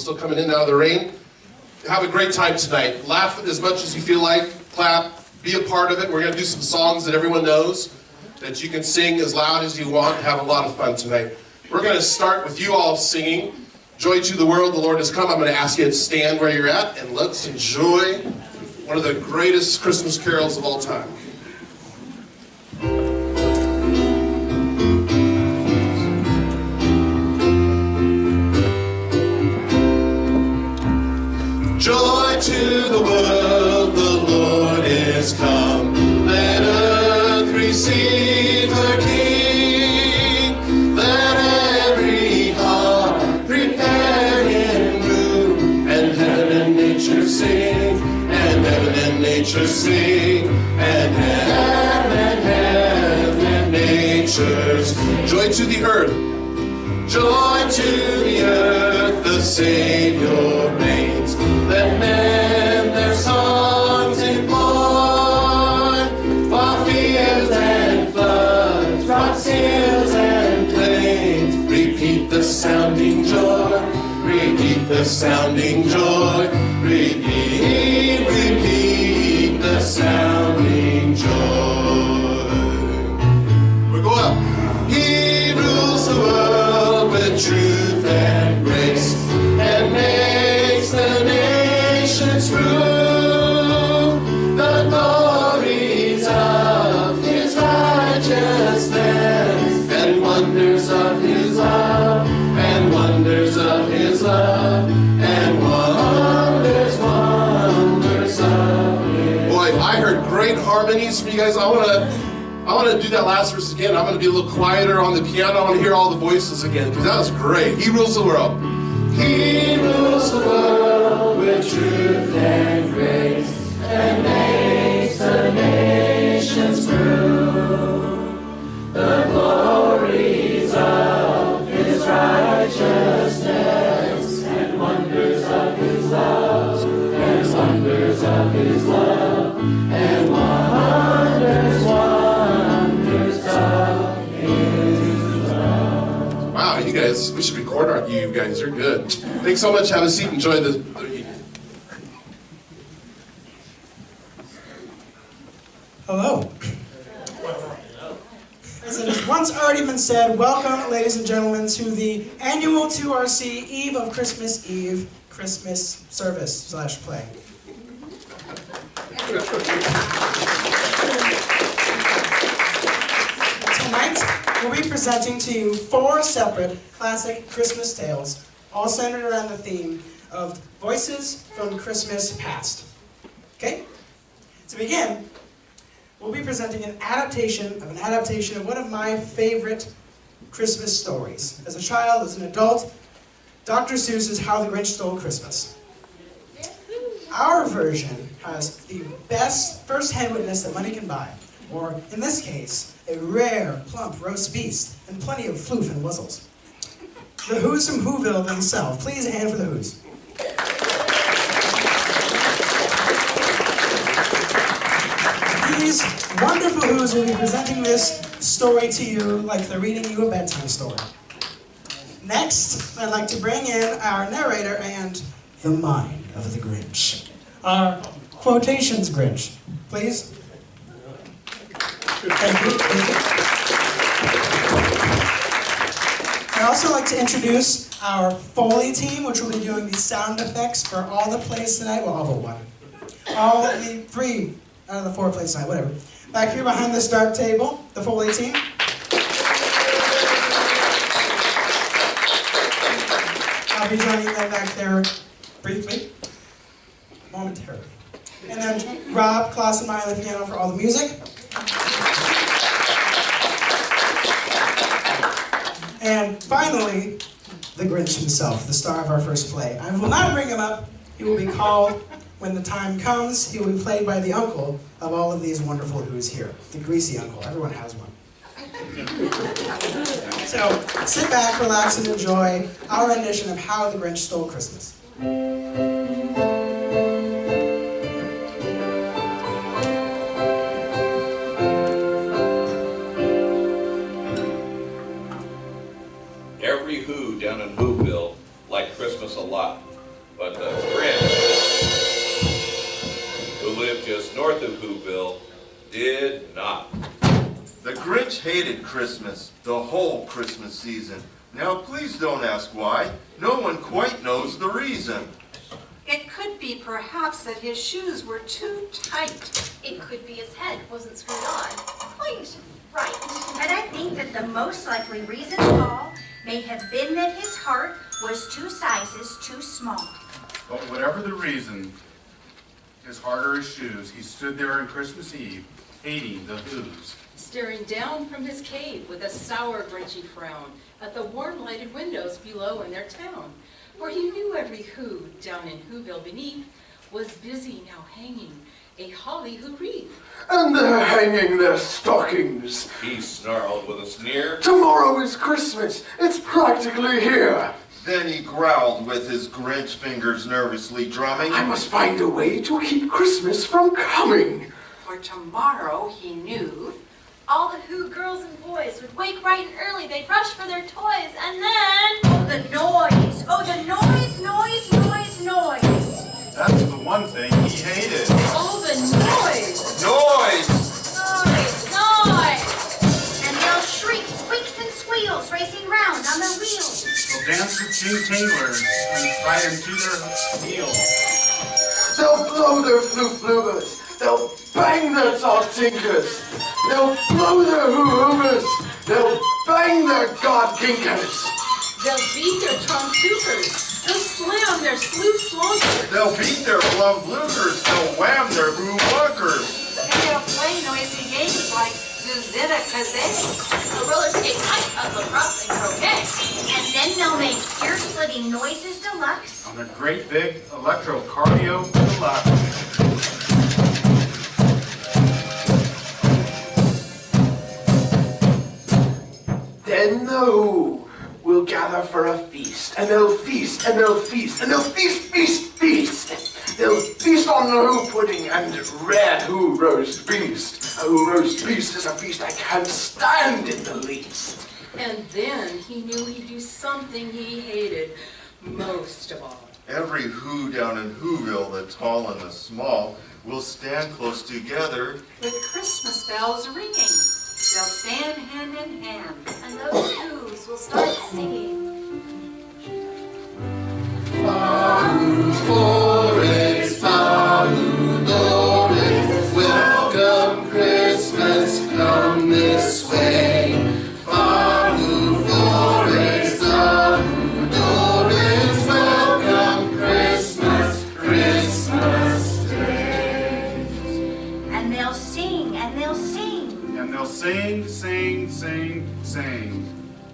still coming in and out of the rain. Have a great time tonight. Laugh as much as you feel like. Clap. Be a part of it. We're going to do some songs that everyone knows that you can sing as loud as you want. Have a lot of fun tonight. We're going to start with you all singing Joy to the World, the Lord has come. I'm going to ask you to stand where you're at and let's enjoy one of the greatest Christmas carols of all time. Joy to the world, the Lord is come. Let earth receive her King. Let every heart prepare him room. And heaven and nature sing, and heaven and nature sing, and heaven and nature sing. Joy to the earth, joy to the earth, the Savior reigns. Let men their songs employ, while fields and floods, rocks, hills and plains, repeat the sounding joy, repeat the sounding joy, repeat the sounding joy. We go up. He rules the world with truth and grace, and makes the nations rule. The glories of his righteousness, and wonders of his love, and wonders of his love, and wonders of his. Boy, I heard great harmonies from you guys. I want to do that last verse again. I'm going to be a little quieter on the piano. I want to hear all the voices again, because that was great. He rules the world. He rules the world with truth and grace, and makes the nations prove the glories of his righteousness, and wonders of his love, and wonders of his love, and wonders of his love. Wow, you guys, we should record you guys. You're good. Thanks so much. Have a seat. Enjoy the evening. Hello. As it has once already been said, welcome, ladies and gentlemen, to the annual 2RC Eve of Christmas Eve Christmas service / play. Tonight, we'll be presenting to you 4 separate classic Christmas tales, all centered around the theme of voices from Christmas past. Okay? To begin, we'll be presenting an adaptation of one of my favorite Christmas stories. As a child, as an adult, Dr. Seuss's How the Grinch Stole Christmas. Our version has the best first-hand witness that money can buy, or in this case, a rare, plump roast beast, and plenty of floof and whistles. The Who's from Whoville themselves. Please a hand for the Who's. These wonderful Who's will be presenting this story to you like they're reading you a bedtime story. Next, I'd like to bring in our narrator and the mind of the Grinch. Our quotations Grinch, please. Thank you. I'd also like to introduce our Foley team, which will be doing the sound effects for all the plays tonight. Well, all but one. All the 3 out of the 4 plays tonight, whatever. Back here behind this dark table, the Foley team. I'll be joining them back there briefly, momentarily. And then Rob, Klaus, and I on the piano for all the music. And finally, the Grinch himself, the star of our first play. I will not bring him up. He will be called when the time comes. He will be played by the uncle of all of these wonderful Who's here. The greasy uncle. Everyone has one. So, sit back, relax, and enjoy our rendition of How the Grinch Stole Christmas. Every Who down in Whoville liked Christmas a lot. But the Grinch, who lived just north of Whoville, did not. The Grinch hated Christmas, the whole Christmas season. Now please don't ask why. No one quite knows the reason. It could be perhaps that his shoes were too tight. It could be his head wasn't screwed on. Quite right. And I think that the most likely reason of all may have been that his heart was 2 sizes too small. But whatever the reason, his heart or his shoes, he stood there on Christmas Eve, hating the Whos. Staring down from his cave with a sour, grinchy frown at the warm lighted windows below in their town. For he knew every Who down in Whoville beneath was busy now hanging a holly Who wreath. And they're hanging their stockings. He snarled with a sneer. Tomorrow is Christmas. It's practically here. Then he growled with his Grinch fingers nervously drumming. I must find a way to keep Christmas from coming. For tomorrow, he knew, All the Who girls and boys would wake bright and early. They'd rush for their toys, and then... Oh, the noise! Oh, the noise, noise, noise, noise! That's the one thing he hated. Oh, the noise! Noise! Noise! And they'll shriek, squeaks, and squeals, racing round on their wheels. They'll dance with King Taylors and fight him to their heels. They'll blow their flute-flugers. They'll bang their tinkers. They'll blow their hoo-hoovers. They'll bang their god-kinkers. They'll beat their trompe-tookers. They'll slam their sleuth-slonkers. They'll beat their plum-blookers. They'll wham their hoo-wuckers. and they'll play noisy games like Zuzita Kazay, The roller skate height of lacrosse and croquet. And then they'll make ear-splitting noises deluxe. On their great big electro-cardio deluxe. Then the Who will gather for a feast, and they'll feast, and they'll feast, and they'll feast, feast, feast. They'll feast on the Who pudding and red Who roast beast. A Who roast beast is a feast I can't stand in the least. And then he knew he'd do something he hated most of all. Every Who down in Whoville, the tall and the small, will stand close together. with Christmas bells ringing. They'll stand hand in hand. And those Who's will start singing. Forest, Doris, welcome Christmas, come this way. Forest, Doris, welcome Christmas, Christmas Day. And they'll sing, and they'll sing. And they'll sing, sing, sing, sing.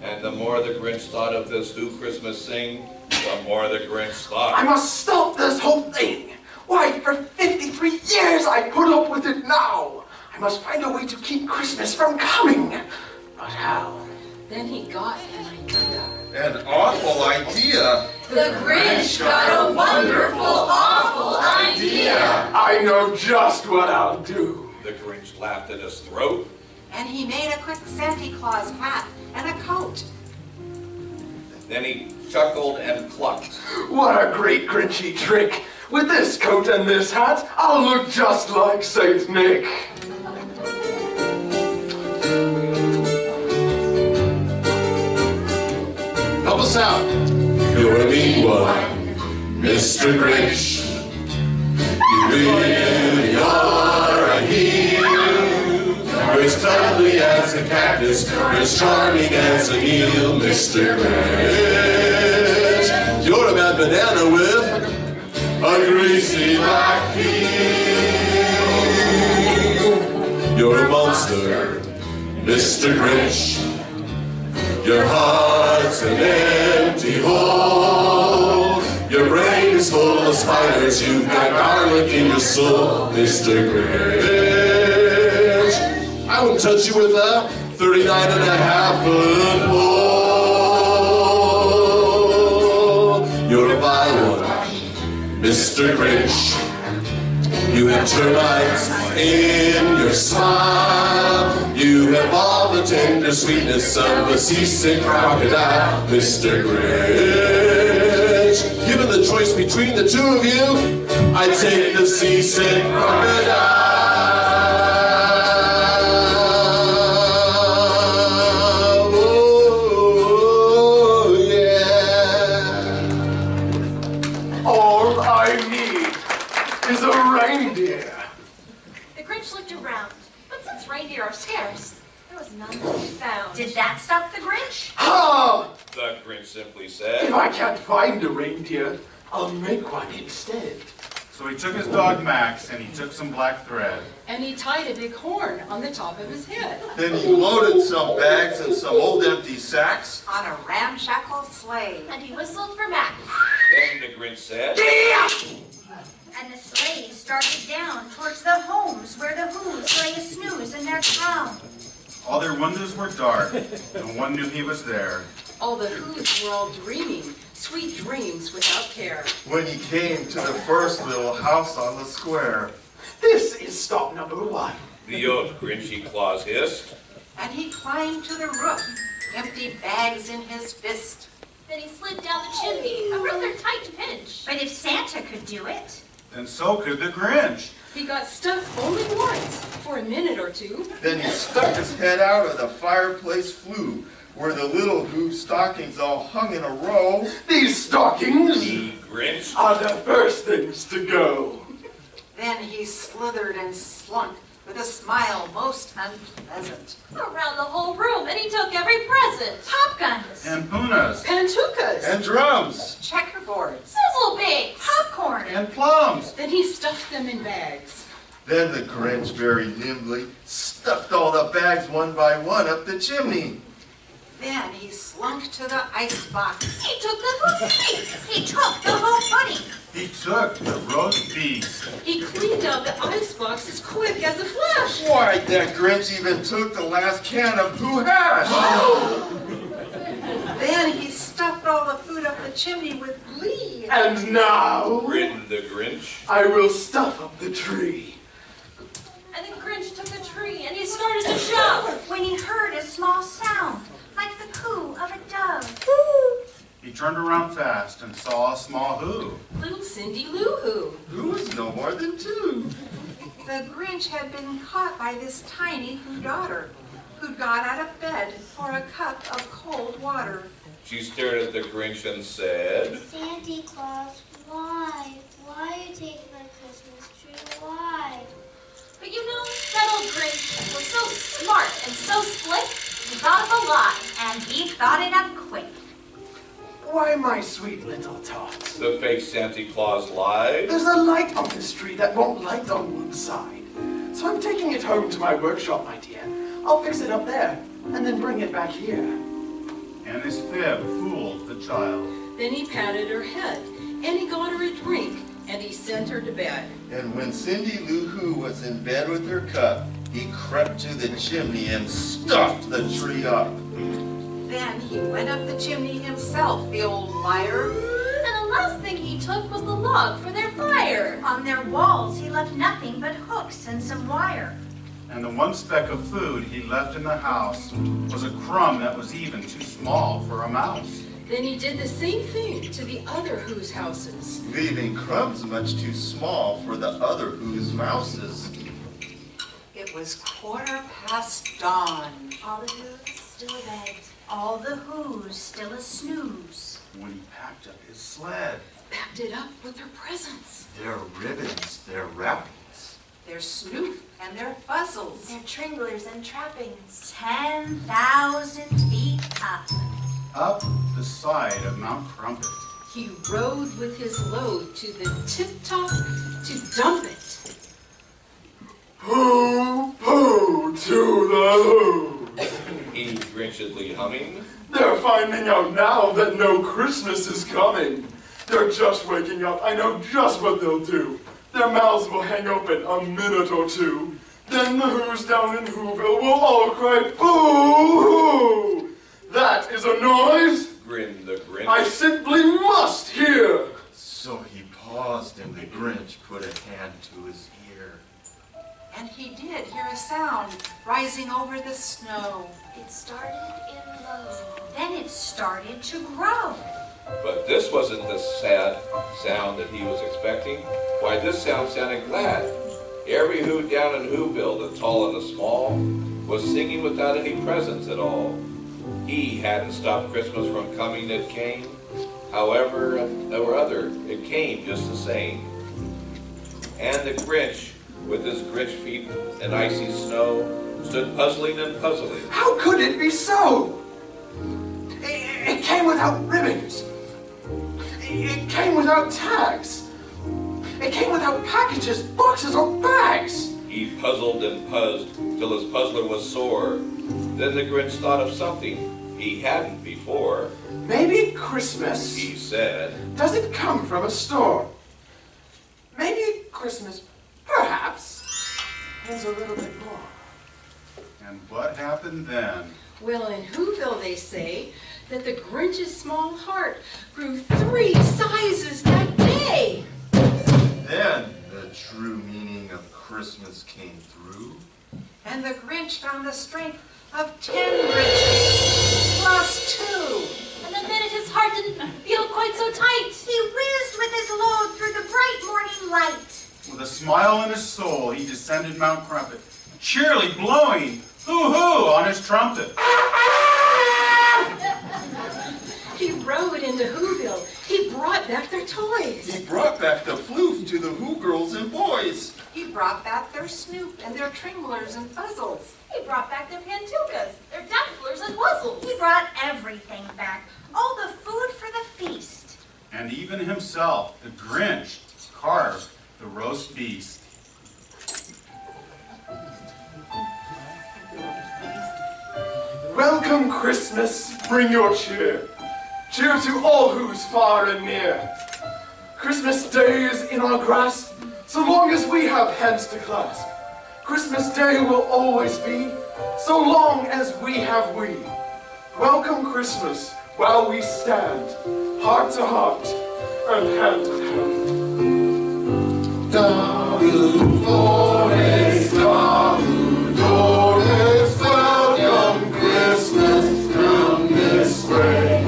And the more the Grinch thought of this Who Christmas sing, the more the Grinch thought. I must stop this whole thing. Why, for 53 years I put up with it now. I must find a way to keep Christmas from coming. But how? Then he got an idea. An awful idea. The Grinch got a wonderful, awful idea. I know just what I'll do. The Grinch laughed at his throat. And he made a quick Santa Claus hat and a coat. Then he chuckled and clucked. What a great Grinchy trick. With this coat and this hat, I'll look just like Saint Nick. Help us out. You're a mean one, Mr. Grinch. You really are a heel. You're as cuddly as a cactus, you're as charming as a eel, Mr. Grinch. You're a bad banana with a greasy black peel. You're a monster, Mr. Grinch. Your heart's an empty hole. Your brain is full of spiders. You've got garlic in your soul, Mr. Grinch. I wouldn't touch you with a 39.5-foot pole. You're a vile one, Mr. Grinch. You have termites in your smile. You have all the tender sweetness of a seasick crocodile, Mr. Grinch. Given the choice between the two of you, I'd take the seasick crocodile. Oh, yeah. All I need is a reindeer. The Grinch looked around, but since reindeer are scarce, there was none to be found. Did that stop the Grinch? Ha! The Grinch simply If said, I can't find a reindeer, I'll make one instead. So he took his dog Max and he took some black thread. And he tied a big horn on the top of his head. Then he loaded some bags and some old empty sacks. On a ramshackle sleigh. And he whistled for Max. then the Grinch said, And the sleigh started down towards the homes where the Who's lay a snooze in their town. All their windows were dark. No one knew he was there. All the Who's were all dreaming, sweet dreams without care. When he came to the first little house on the square. This is stop number 1. the old Grinchy Claus hissed. And he climbed to the roof, empty bags in his fist. Then he slid down the chimney, a rather tight pinch. But if Santa could do it, And so could the Grinch. He got stuck only once, for a minute or two. Then he stuck his head out of the fireplace flue, where the little Who stockings all hung in a row. These stockings The Grinch are the first things to go. Then he slithered and slunk with a smile most unpleasant. Around the whole room, and he took every present. pop guns, And Punas. Pantukas. And drums. Checkerboards. Sizzle beaks. popcorn, And plums. Then he stuffed them in bags. Then the Grinch very nimbly stuffed all the bags one by one up the chimney. Then he slunk to the icebox. He took the cookies. he took the whole pudding. He took the roast beef. He cleaned out the icebox as quick as a flash. Why, that Grinch even took the last can of Who hash. Then he stuffed all the food up the chimney with glee. And now, grinned the Grinch. I will stuff up the tree. And the Grinch took a tree, and he started to shout. When he heard a small sound, like the coo of a dove. He turned around fast and saw a small Who. Little Cindy Lou Who. Who was no more than 2. The Grinch had been caught by this tiny Who daughter, who got out of bed for a cup of cold water. She stared at the Grinch and said, Santa Claus, why? Why are you taking my Christmas tree? Why? But you know, that old Grinch was so smart and so slick, he thought of a lie. And he thought it up quick. Why, my sweet little tots? the fake Santa Claus lied. There's a light on this tree that won't light on one side. So I'm taking it home to my workshop, my dear. I'll fix it up there, and then bring it back here. And his fib fooled the child. Then he patted her head, and he got her a drink, and he sent her to bed. And when Cindy Lou Who was in bed with her cup, he crept to the chimney and stuffed the tree up. Then he went up the chimney himself, the old liar. And the last thing he took was the log for their fire. On their walls, he left nothing but hooks and some wire. And the one speck of food he left in the house was a crumb that was even too small for a mouse. Then he did the same thing to the other Who's houses. Leaving crumbs much too small for the other Who's mouses. It was 1:15 dawn. All the Who's still abed. All the Who's still a snooze. When he packed up his sled. Packed it up with their presents. Their ribbons, their wrappings. Their snoof and their fuzzles. Their tringlers and trappings. 10,000 feet up. Up the side of Mount Crumpet. He rode with his load to the tip-top to dump it. Pooh, pooh, to the Who. He grinchedly humming. They're finding out now that no Christmas is coming. They're just waking up. I know just what they'll do. Their mouths will hang open a minute or two. Then the Who's down in Whoville will all cry, boo-hoo! That is a noise Grinned the Grinch. I simply must hear. So he paused and the Grinch put a hand to his ear. And he did hear a sound rising over the snow. It started in low. Then it started to grow. But this wasn't the sad sound that he was expecting. Why, this sound sounded glad. Every who down in Whoville, the tall and the small, was singing without any presents at all. He hadn't stopped Christmas from coming, it came. However, it came just the same. And the Grinch, with his Grinch feet in icy snow, stood puzzling and puzzling. How could it be so? It came without ribbons. It came without tags. It came without packages, boxes, or bags. He puzzled and puzzled till his puzzler was sore. Then the Grinch thought of something he hadn't before. Maybe Christmas, he said, doesn't come from a store. Maybe Christmas, perhaps, has a little bit more. And what happened then? Well, in Whoville they say that the Grinch's small heart grew 3 sizes that day. Then the true meaning of Christmas came through. And the Grinch found the strength of 10 Grinches, plus 2. And the minute his heart didn't feel quite so tight, He whizzed with his load through the bright morning light. With a smile in his soul, he descended Mount Crumpet, cheerily blowing hoo-hoo on his trumpet. He rode into Whoville. He brought back their toys. He brought back the floof to the Who girls and boys. He brought back their Snoop and their Trimblers and Fuzzles. he brought back their pantukas, their dafflers and wuzzles. He brought everything back, all the food for the feast. And even himself, the Grinch, carved the roast beast. Welcome Christmas, bring your cheer. Cheer to all who's far and near. Christmas Day is in our grasp, so long as we have hands to clasp. Christmas Day will always be, so long as we have we. Welcome Christmas, while we stand, heart to heart, and hand in hand. Daru Flores, Daru Flores, welcome Christmas, come this way.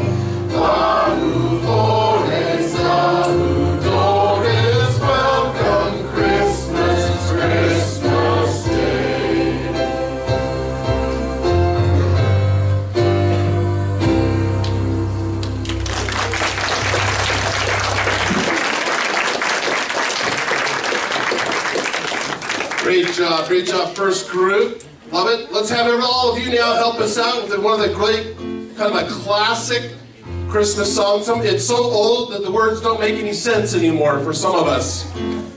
Daru Flores, Daru Flores, welcome Christmas, Christmas Day. Great job, first group. Love it. Let's have all of you now help us out with one of the great, kind of a classic Christmas songs. It's so old that the words don't make any sense anymore for some of us.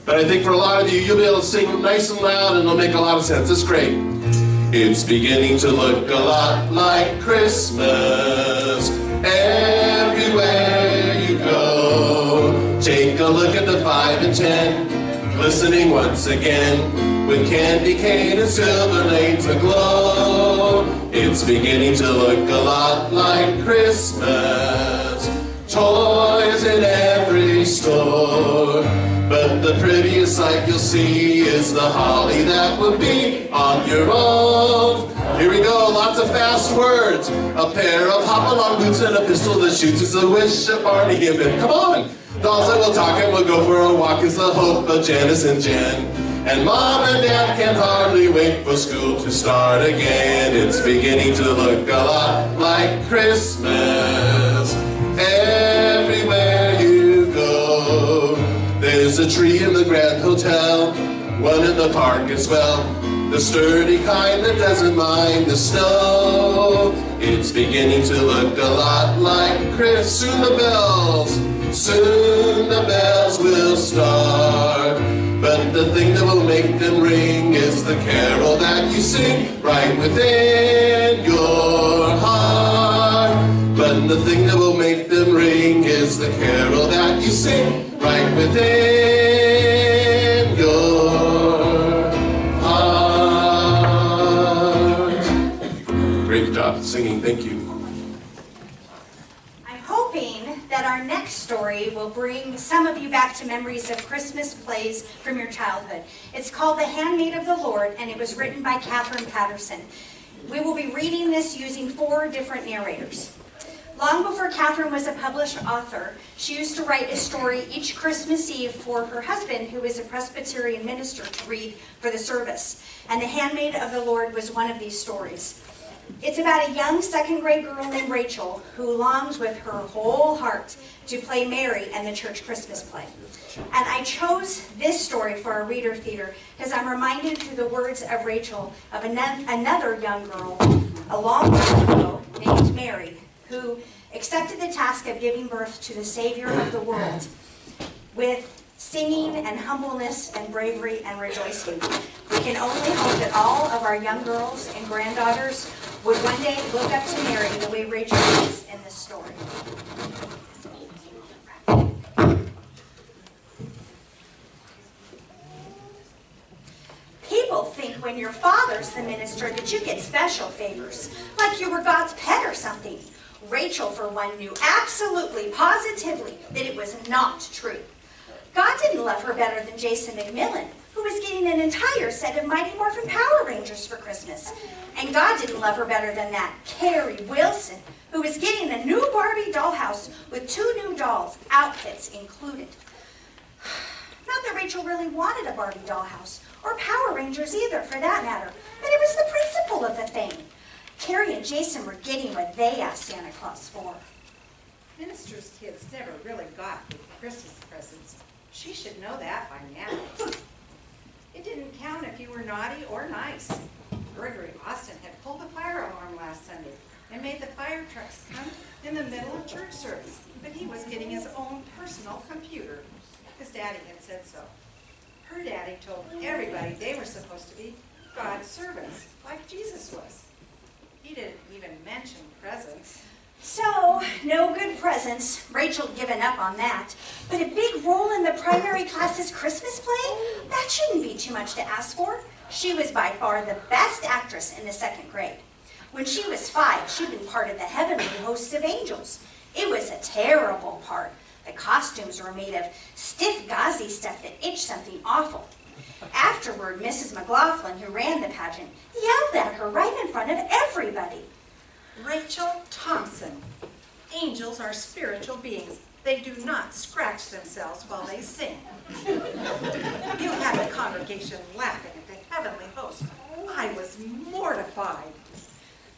But I think for a lot of you, you'll be able to sing nice and loud and it'll make a lot of sense. It's great. It's beginning to look a lot like Christmas everywhere you go. Take a look at the 5 and 10, glistening once again with candy cane and silver lanes aglow. It's beginning to look a lot like Christmas, toys in every store. But the prettiest sight you'll see is the holly that will be on your own. Here we go, lots of fast words. A pair of hop-along boots and a pistol that shoots is a wish of Barney Hibbin. Come on! Dolls that will talk and we'll go for a walk is the hope of Janice and Jen. And Mom and Dad can hardly wait for school to start again. It's beginning to look a lot like Christmas everywhere you go. There's a tree in the Grand Hotel, one in the park as well, the sturdy kind that doesn't mind the snow. It's beginning to look a lot like Chris. Soon the bells will start. But the thing that will make them ring is the carol that you sing right within your heart. But the thing that will make them ring is the carol that you sing right within your heart. Great job singing, thank you. I'm hoping that our next story will bring some of you back to memories of Christmas plays from your childhood. It's called The Handmaid of the Lord, and it was written by Catherine Patterson. We will be reading this using 4 different narrators. Long before Catherine was a published author, she used to write a story each Christmas Eve for her husband, who was a Presbyterian minister, to read for the service. And The Handmaid of the Lord was one of these stories. It's about a young second-grade girl named Rachel who longs with her whole heart to play Mary in the church Christmas play. And I chose this story for our reader theater because I'm reminded through the words of Rachel of another young girl a long time ago named Mary, who accepted the task of giving birth to the Savior of the world with singing and humbleness and bravery and rejoicing. We can only hope that all of our young girls and granddaughters would one day look up to Mary the way Rachel is in this story. People think when your father's the minister that you get special favors, like you were God's pet or something. Rachel, for one, knew absolutely, positively that it was not true. God didn't love her better than Jason McMillan, who was getting an entire set of Mighty Morphin Power Rangers for Christmas. And God didn't love her better than that Carrie Wilson, who was getting a new Barbie dollhouse with 2 new dolls, outfits included. Not that Rachel really wanted a Barbie dollhouse, or Power Rangers either, for that matter, but it was the principle of the thing. Carrie and Jason were getting what they asked Santa Claus for. Ministers' kids never really got Christmas presents. She should know that by now. It didn't count if you were naughty or nice. Gregory Austin had pulled the fire alarm last Sunday and made the fire trucks come in the middle of church service, but he was getting his own personal computer. His daddy had said so. Her daddy told everybody they were supposed to be God's servants, like Jesus was. He didn't even mention presents. So, no good presents. Rachel had given up on that. But a big role in the primary class's Christmas play? That shouldn't be too much to ask for. She was by far the best actress in the 2nd grade. When she was 5, she'd been part of the heavenly hosts of angels. It was a terrible part. The costumes were made of stiff gauzy stuff that itched something awful. Afterward, Mrs. McLaughlin, who ran the pageant, yelled at her right in front of everybody. Rachel Thompson. Angels are spiritual beings. They do not scratch themselves while they sing. You had the congregation laughing at the heavenly host. I was mortified.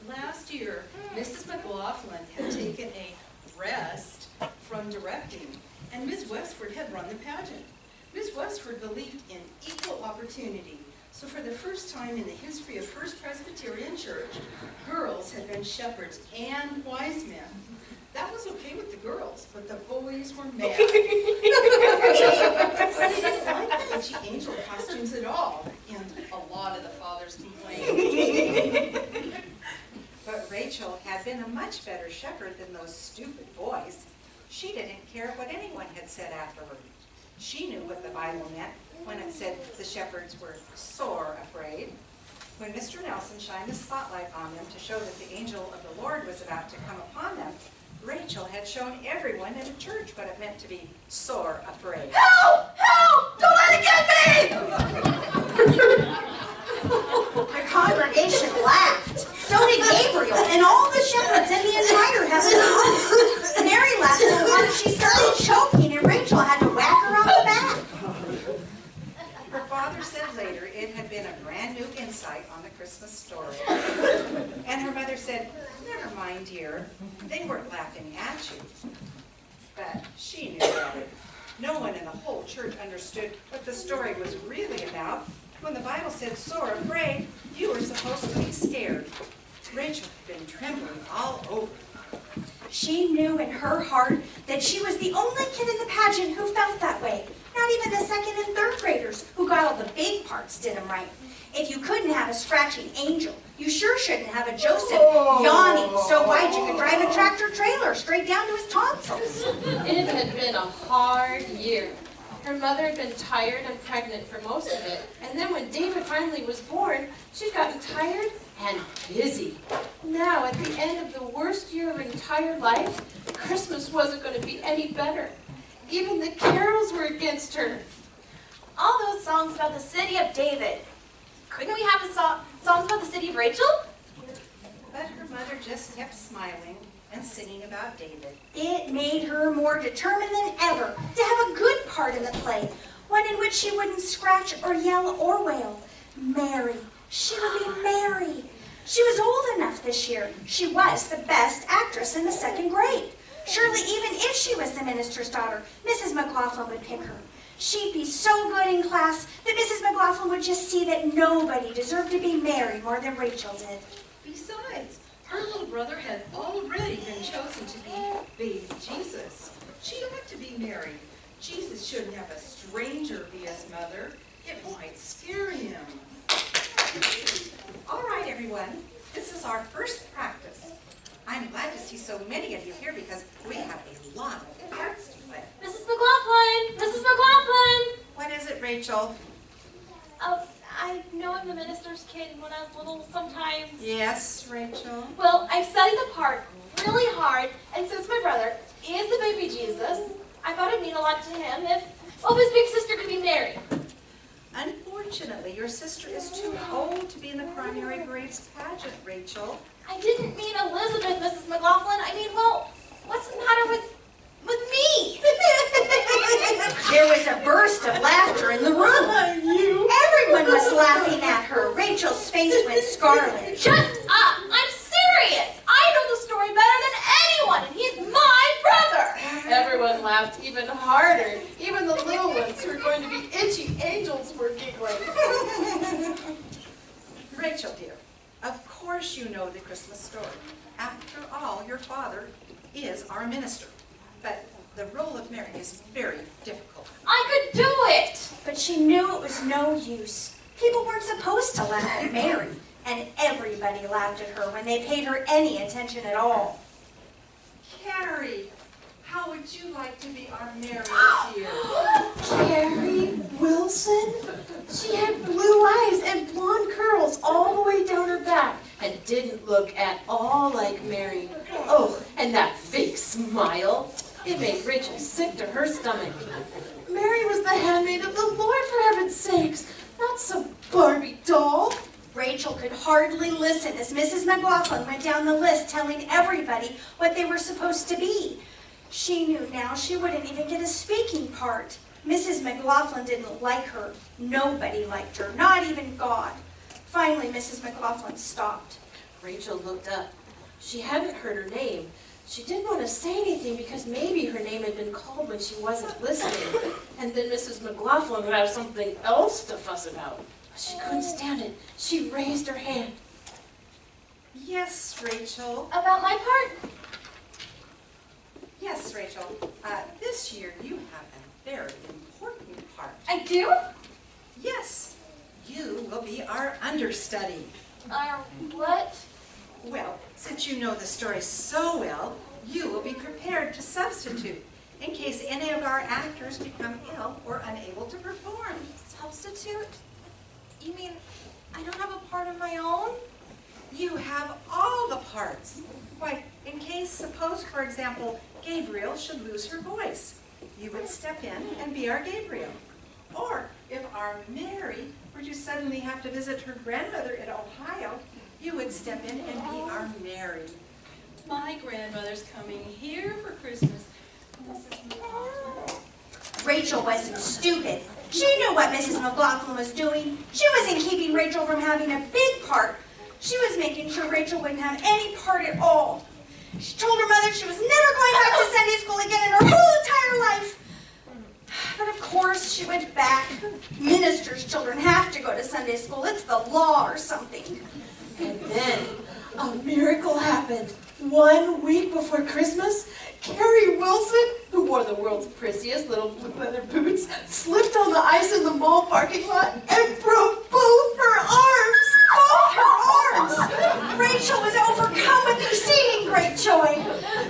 Last year, Mrs. McLaughlin had taken a rest from directing, and Ms. Westford had run the pageant. Ms. Westford believed in equal opportunity, so for the first time in the history of First Presbyterian Church, girls had been shepherds and wise men. That was okay with the girls, but the boys were mad. They didn't like the itchy angel costumes at all, and a lot of the fathers complained. But Rachel had been a much better shepherd than those stupid boys. She didn't care what anyone had said afterward. She knew what the Bible meant when it said the shepherds were sore afraid. When Mr. Nelson shined the spotlight on them to show that the angel of the Lord was about to come upon them, Rachel had shown everyone in the church what it meant to be sore afraid. Help! Help! Don't let it get me! The congregation laughed. So did Gabriel and all the shepherds in the entire heavenly host. Mary laughed so hard she started choking, and Rachel had to whack her on the back. Her father said later it had been a brand new insight on the Christmas story. And her mother said, "Never mind, dear. They weren't laughing at you." But she knew better. No one in the whole church understood what the story was really about. When the Bible said sore afraid, you were supposed to be scared. Rachel had been trembling all over. She knew in her heart that she was the only kid in the pageant who felt that way. Not even the 2nd and 3rd graders who got all the big parts did them right. If you couldn't have a scratching angel, you sure shouldn't have a Joseph yawning so wide you could drive a tractor trailer straight down to his tonsils. It had been a hard year. Her mother had been tired and pregnant for most of it, and then when David finally was born, she'd gotten tired and busy. Now, at the end of the worst year of her entire life, Christmas wasn't going to be any better. Even the carols were against her. All those songs about the city of David. Couldn't we have the songs about the city of Rachel? But her mother just kept smiling and singing about David. It made her more determined than ever to have a good part in the play, one in which she wouldn't scratch or yell or wail. Mary. She would be Mary. She was old enough this year. She was the best actress in the 2nd grade. Surely even if she was the minister's daughter, Mrs. McLaughlin would pick her. She'd be so good in class that Mrs. McLaughlin would just see that nobody deserved to be Mary more than Rachel did. Besides, her little brother had already been chosen to be baby Jesus. She ought to be Mary. Jesus shouldn't have a stranger be his mother. It might scare him. All right, everyone, this is our first practice. I'm glad to see so many of you here because we have a lot of parts to play. Mrs. McLaughlin! Mrs. McLaughlin! What is it, Rachel? Oh, I know I'm the minister's kid, and when I was little, sometimes... Yes, Rachel? Well, I've studied the part really hard, and since my brother is the baby Jesus, I thought it'd mean a lot to him if his big sister could be Mary. Unfortunately, your sister is too old to be in the primary grades pageant, Rachel. I didn't mean Elizabeth, Mrs. McLaughlin. I mean, well, what's the matter with me? There was a burst of laughter in the room. Everyone was laughing at her. Rachel's face went scarlet. Shut up! I'm serious! I know the story better than anyone, and he's my brother! Everyone laughed even harder. Even the little ones who were going to be itchy angels were giggling. Rachel, dear, of course you know the Christmas story. After all, your father is our minister. But the role of Mary is very difficult. I could do it! But she knew it was no use. People weren't supposed to laugh at Mary, and everybody laughed at her when they paid her any attention at all. Carrie, how would you like to be our Mary this year? Carrie Wilson? She had blue eyes and blonde curls all the way down her back and didn't look at all like Mary. Oh, and that fake smile. It made Rachel sick to her stomach. Mary was the handmaid of the Lord, for heaven's sakes, not some Barbie doll. Rachel could hardly listen as Mrs. McLaughlin went down the list telling everybody what they were supposed to be. She knew now she wouldn't even get a speaking part. Mrs. McLaughlin didn't like her. Nobody liked her, not even God. Finally, Mrs. McLaughlin stopped. Rachel looked up. She hadn't heard her name. She didn't want to say anything because maybe her name had been called when she wasn't listening. And then Mrs. McLaughlin would have something else to fuss about. She couldn't stand it. She raised her hand. Yes, Rachel. About my part? Yes, Rachel. This year you have a very important part. I do? Yes. You will be our understudy. What? Well, since you know the story so well, you will be prepared to substitute in case any of our actors become ill or unable to perform. Substitute? You mean I don't have a part of my own? You have all the parts. Why, in case, suppose, for example, Gabriel should lose her voice. You would step in and be our Gabriel. Or if our Mary were to suddenly have to visit her grandmother in Ohio, you would step in and be our Mary. My grandmother's coming here for Christmas. Mrs. McLaughlin. Rachel wasn't stupid. She knew what Mrs. McLaughlin was doing. She wasn't keeping Rachel from having a big part. She was making sure Rachel wouldn't have any part at all. She told her mother she was never going back to Sunday school again in her whole entire life. But of course she went back. Ministers' children have to go to Sunday school. It's the law or something. And then a miracle happened. 1 week before Christmas, Carrie Wilson, who wore the world's prettiest little blue leather boots, slipped on the ice in the mall parking lot and broke both her arms. Both her arms! Rachel was overcome with exceeding great joy.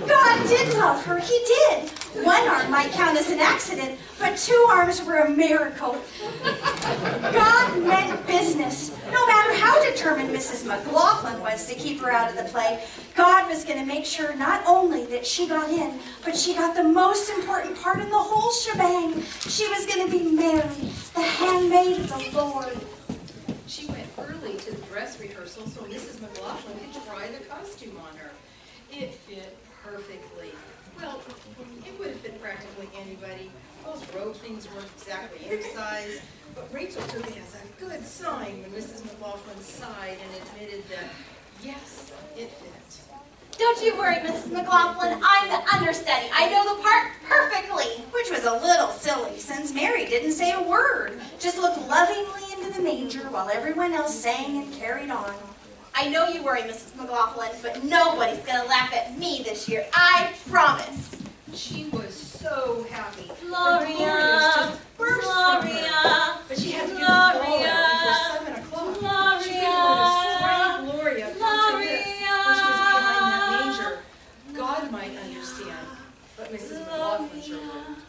God did love her. He did. 1 arm might count as an accident, but 2 arms were a miracle. God meant business. No matter how determined Mrs. McLaughlin was to keep her out of the play, God was going to make sure not only that she got in, but she got the most important part in the whole shebang. She was going to be Mary, the handmaid of the Lord. She went early to the dress rehearsal so Mrs. McLaughlin could try the costume on her. It fit perfectly. Well, it would have fit practically anybody. Those robe things weren't exactly her size, but Rachel took it as a good sign when Mrs. McLaughlin sighed and admitted that, yes, it fit. Don't you worry, Mrs. McLaughlin. I'm the understudy. I know the part perfectly. Which was a little silly, since Mary didn't say a word. Just looked lovingly into the manger while everyone else sang and carried on. I know you worry, Mrs. McLaughlin, but nobody's going to laugh at me this year. I promise. She was so happy. Gloria, Gloria, but she had to get the before 7 o'clock. Gloria, she couldn't let a stray Gloria come to this when she was behind that manger. God might understand, but Mrs. McLaughlin sure wouldn't.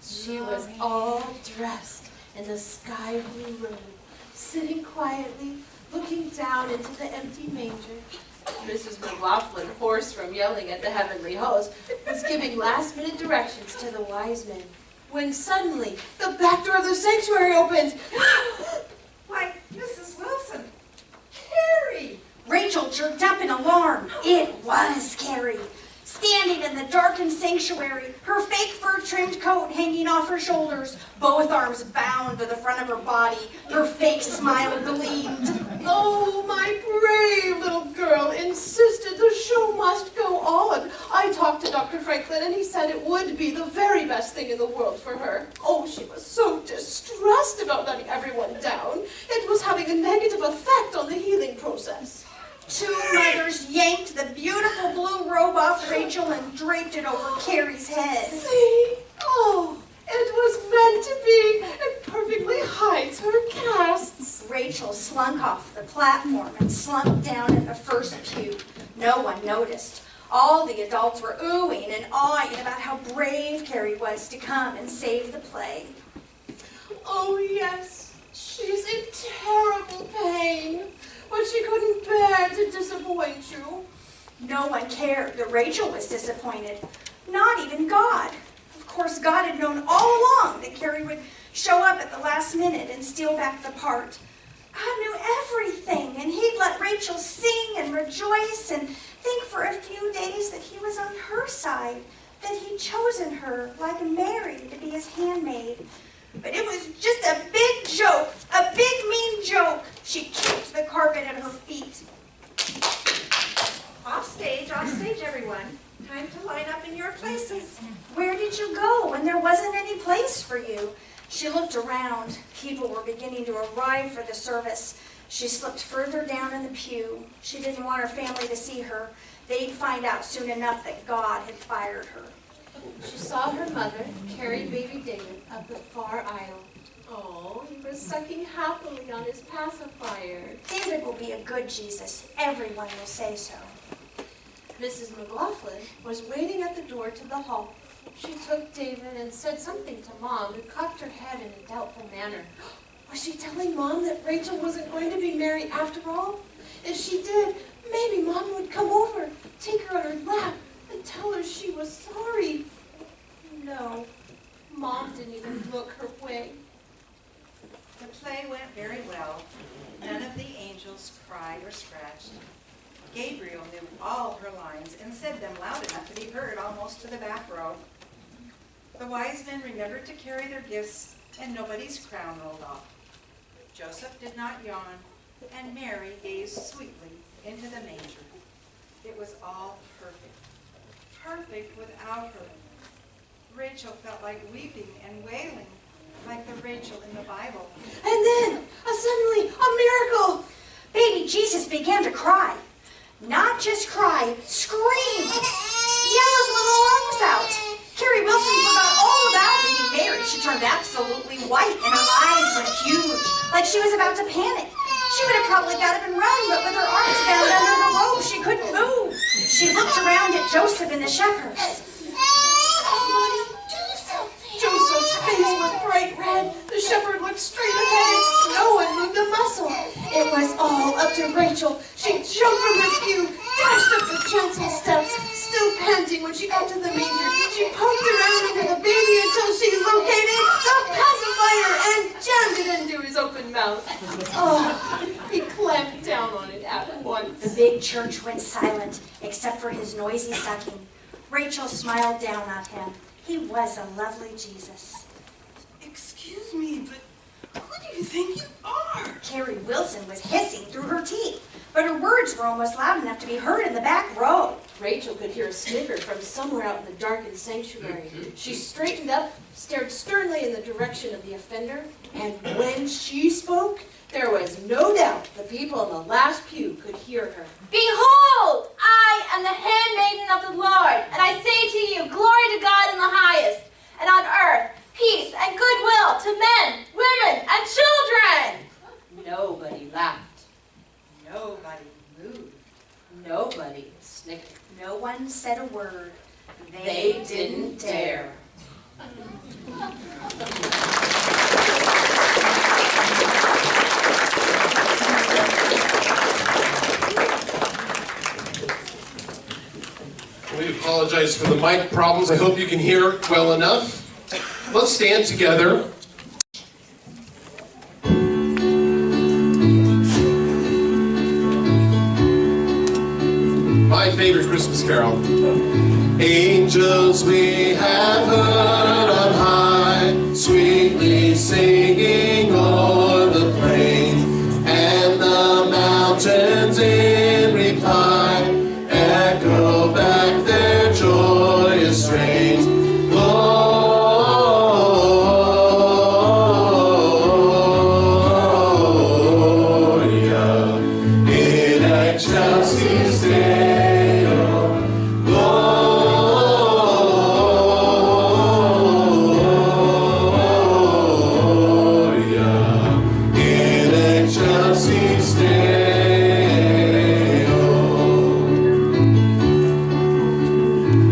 She was all dressed in the sky blue robe, sitting quietly, looking down into the empty manger. Mrs. McLaughlin, hoarse from yelling at the heavenly host, was giving last-minute directions to the wise men, when suddenly the back door of the sanctuary opened. Why, Mrs. Wilson, Carrie! Rachel jerked up in alarm. It was Carrie. Standing in the darkened sanctuary, her fake fur-trimmed coat hanging off her shoulders, both arms bound to the front of her body, her fake smile gleamed. Oh, my brave little girl insisted the show must go on. I talked to Dr. Franklin, and he said it would be the very best thing in the world for her. Oh, she was so distressed about letting everyone down. It was having a negative effect on the healing process. Two mothers yanked the beautiful blue robe off Rachel and draped it over Carrie's head. See? Oh, it was meant to be. It perfectly hides her casts. Rachel slunk off the platform and slumped down in the first pew. No one noticed. All the adults were oohing and awing about how brave Carrie was to come and save the play. Oh, yes, she's in terrible pain, but she couldn't bear to disappoint you. No one cared that Rachel was disappointed, not even God. Of course, God had known all along that Carrie would show up at the last minute and steal back the part. God knew everything, and he'd let Rachel sing and rejoice and think for a few days that he was on her side, that he'd chosen her, like Mary, to be his handmaid. But it was just a big joke, a big mean joke. She kicked the carpet at her feet. Off stage, everyone. Time to line up in your places. Where did you go when there wasn't any place for you? She looked around. People were beginning to arrive for the service. She slipped further down in the pew. She didn't want her family to see her. They'd find out soon enough that God had fired her. She saw her mother carry baby David up the far aisle. Oh, he was sucking happily on his pacifier. David will be a good Jesus. Everyone will say so. Mrs. McLaughlin was waiting at the door to the hall. She took David and said something to Mom, who cocked her head in a doubtful manner. Was she telling Mom that Rachel wasn't going to be married after all? If she did, maybe Mom would come over, take her on her lap, and tell her she was sorry. No, Mom didn't even look her way. The play went very well. None of the angels cried or scratched. Gabriel knew all her lines and said them loud enough to be heard almost to the back row. The wise men remembered to carry their gifts, and nobody's crown rolled off. Joseph did not yawn, and Mary gazed sweetly into the manger. It was all perfect. Perfect without her. Rachel felt like weeping and wailing, like the Rachel in the Bible. And then, suddenly, a miracle! Baby Jesus began to cry. Not just cry, scream! Yell his little lungs out. Carrie Wilson forgot all about being Mary. She turned absolutely white, and her eyes went huge, like she was about to panic. She would have probably got up and run, but with her arms bound under the robe, she couldn't move. She looked around at Joseph and the shepherds. Somebody do something! Joseph's face was bright red. The shepherd looked straight ahead. No one moved a muscle. It was all up to Rachel. She jumped from her pew, dashed up the chancel steps, still panting when she got to the manger. She poked around under the baby until she located the pacifier and jammed it into his open mouth. Oh, he clamped down on it at once. The big church went silent, except for his noisy sucking. Rachel smiled down at him. He was a lovely Jesus. Excuse me, but who do you think you are? Carrie Wilson was hissing through her teeth, but her words were almost loud enough to be heard in the back row. Rachel could hear a snicker from somewhere out in the darkened sanctuary. She straightened up, stared sternly in the direction of the offender, and when she spoke, there was no doubt the people in the last pew could hear her. Behold, I am the handmaiden of the Lord, and I say to you, glory to God in the highest, and on earth, peace and goodwill to men, women, and children. Nobody laughed. Nobody moved. Nobody snickered. No one said a word. They didn't dare. We apologize for the mic problems. I hope you can hear well enough. Let's stand together. My favorite Christmas carol. Angels we have heard on high, sweetly singing o'er the plain, and the mountains in reply echo back their joyous strains. Gloria in excelsis Deo. Gloria in excelsis Deo.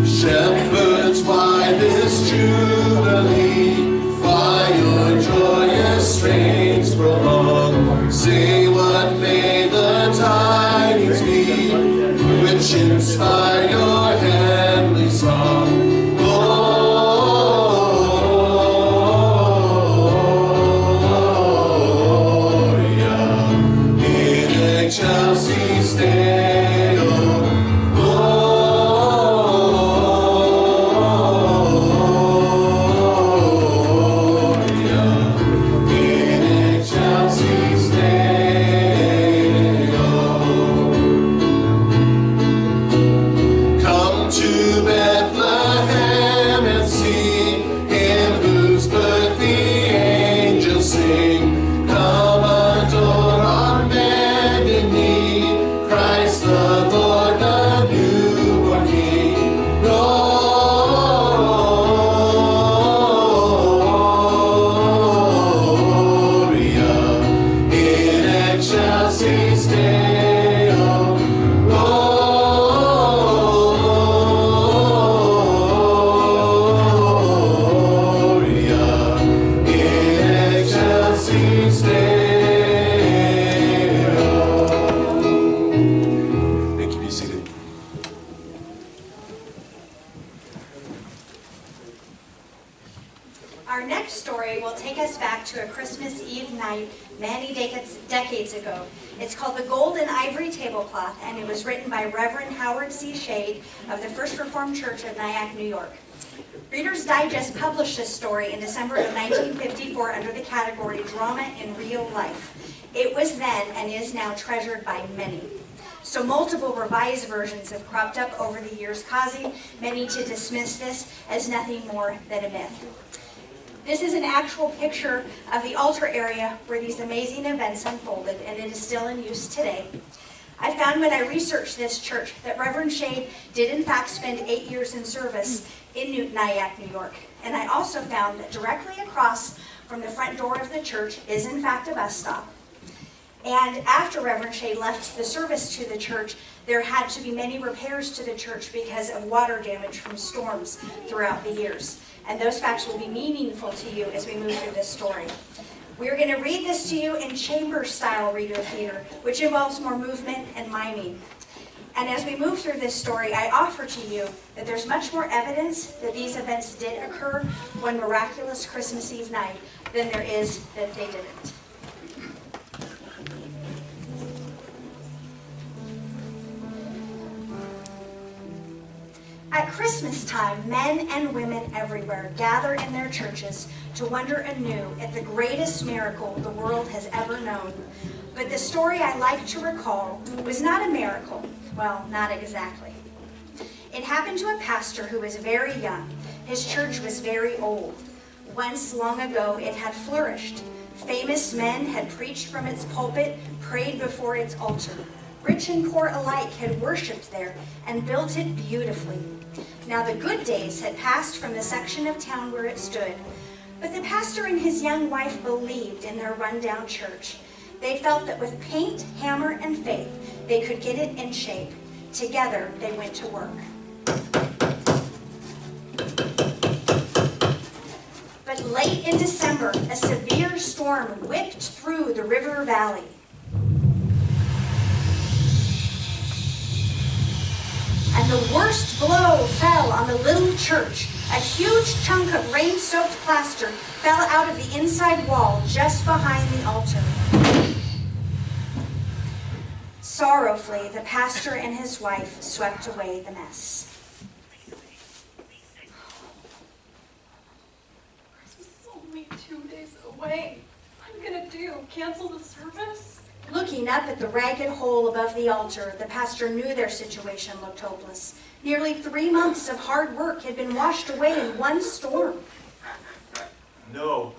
Shepherds, why this jubilee? Why your joyous strains prolong? Say what may the tidings be, which inspire your heavenly song. Gloria in excelsis Deo. Gloria in excelsis Deo. Come to Bethlehem and see him whose birth the angels sing. Come adore on bended knee, Christ the Lord, the newborn King. Gloria in excelsis Deo. Gloria in excelsis Deo. Thank you. Be seated. Our next story will take us back to a Christmas Eve night many decades ago. It's called The Gold and Ivory Tablecloth, and it was written by Reverend Howard C. Shade of the First Reformed Church of Nyack, New York. Reader's Digest published this story in December of 1954 under the category Drama in Real Life. It was then and is now treasured by many. So multiple revised versions have cropped up over the years, causing many to dismiss this as nothing more than a myth. This is an actual picture of the altar area where these amazing events unfolded, and it is still in use today. I found when I researched this church that Reverend Shade did in fact spend 8 years in service in Nyack, New York. And I also found that directly across from the front door of the church is in fact a bus stop. And after Reverend Shade left the service to the church, there had to be many repairs to the church because of water damage from storms throughout the years. And those facts will be meaningful to you as we move through this story. We're going to read this to you in chamber-style reader theater, which involves more movement and miming. And as we move through this story, I offer to you that there's much more evidence that these events did occur one miraculous Christmas Eve night than there is that they didn't. At Christmas time, men and women everywhere gather in their churches to wonder anew at the greatest miracle the world has ever known. But the story I like to recall was not a miracle. Well, not exactly. It happened to a pastor who was very young. His church was very old. Once, long ago, it had flourished. Famous men had preached from its pulpit, prayed before its altar. Rich and poor alike had worshipped there and built it beautifully. Now the good days had passed from the section of town where it stood, but the pastor and his young wife believed in their rundown church. They felt that with paint, hammer, and faith, they could get it in shape. Together, they went to work. But late in December, a severe storm whipped through the river valley. And the worst blow fell on the little church. A huge chunk of rain-soaked plaster fell out of the inside wall just behind the altar. Sorrowfully, the pastor and his wife swept away the mess. Christmas is only 2 days away. What am I gonna do? Cancel the service? Looking up at the ragged hole above the altar, the pastor knew their situation looked hopeless. Nearly 3 months of hard work had been washed away in one storm. No.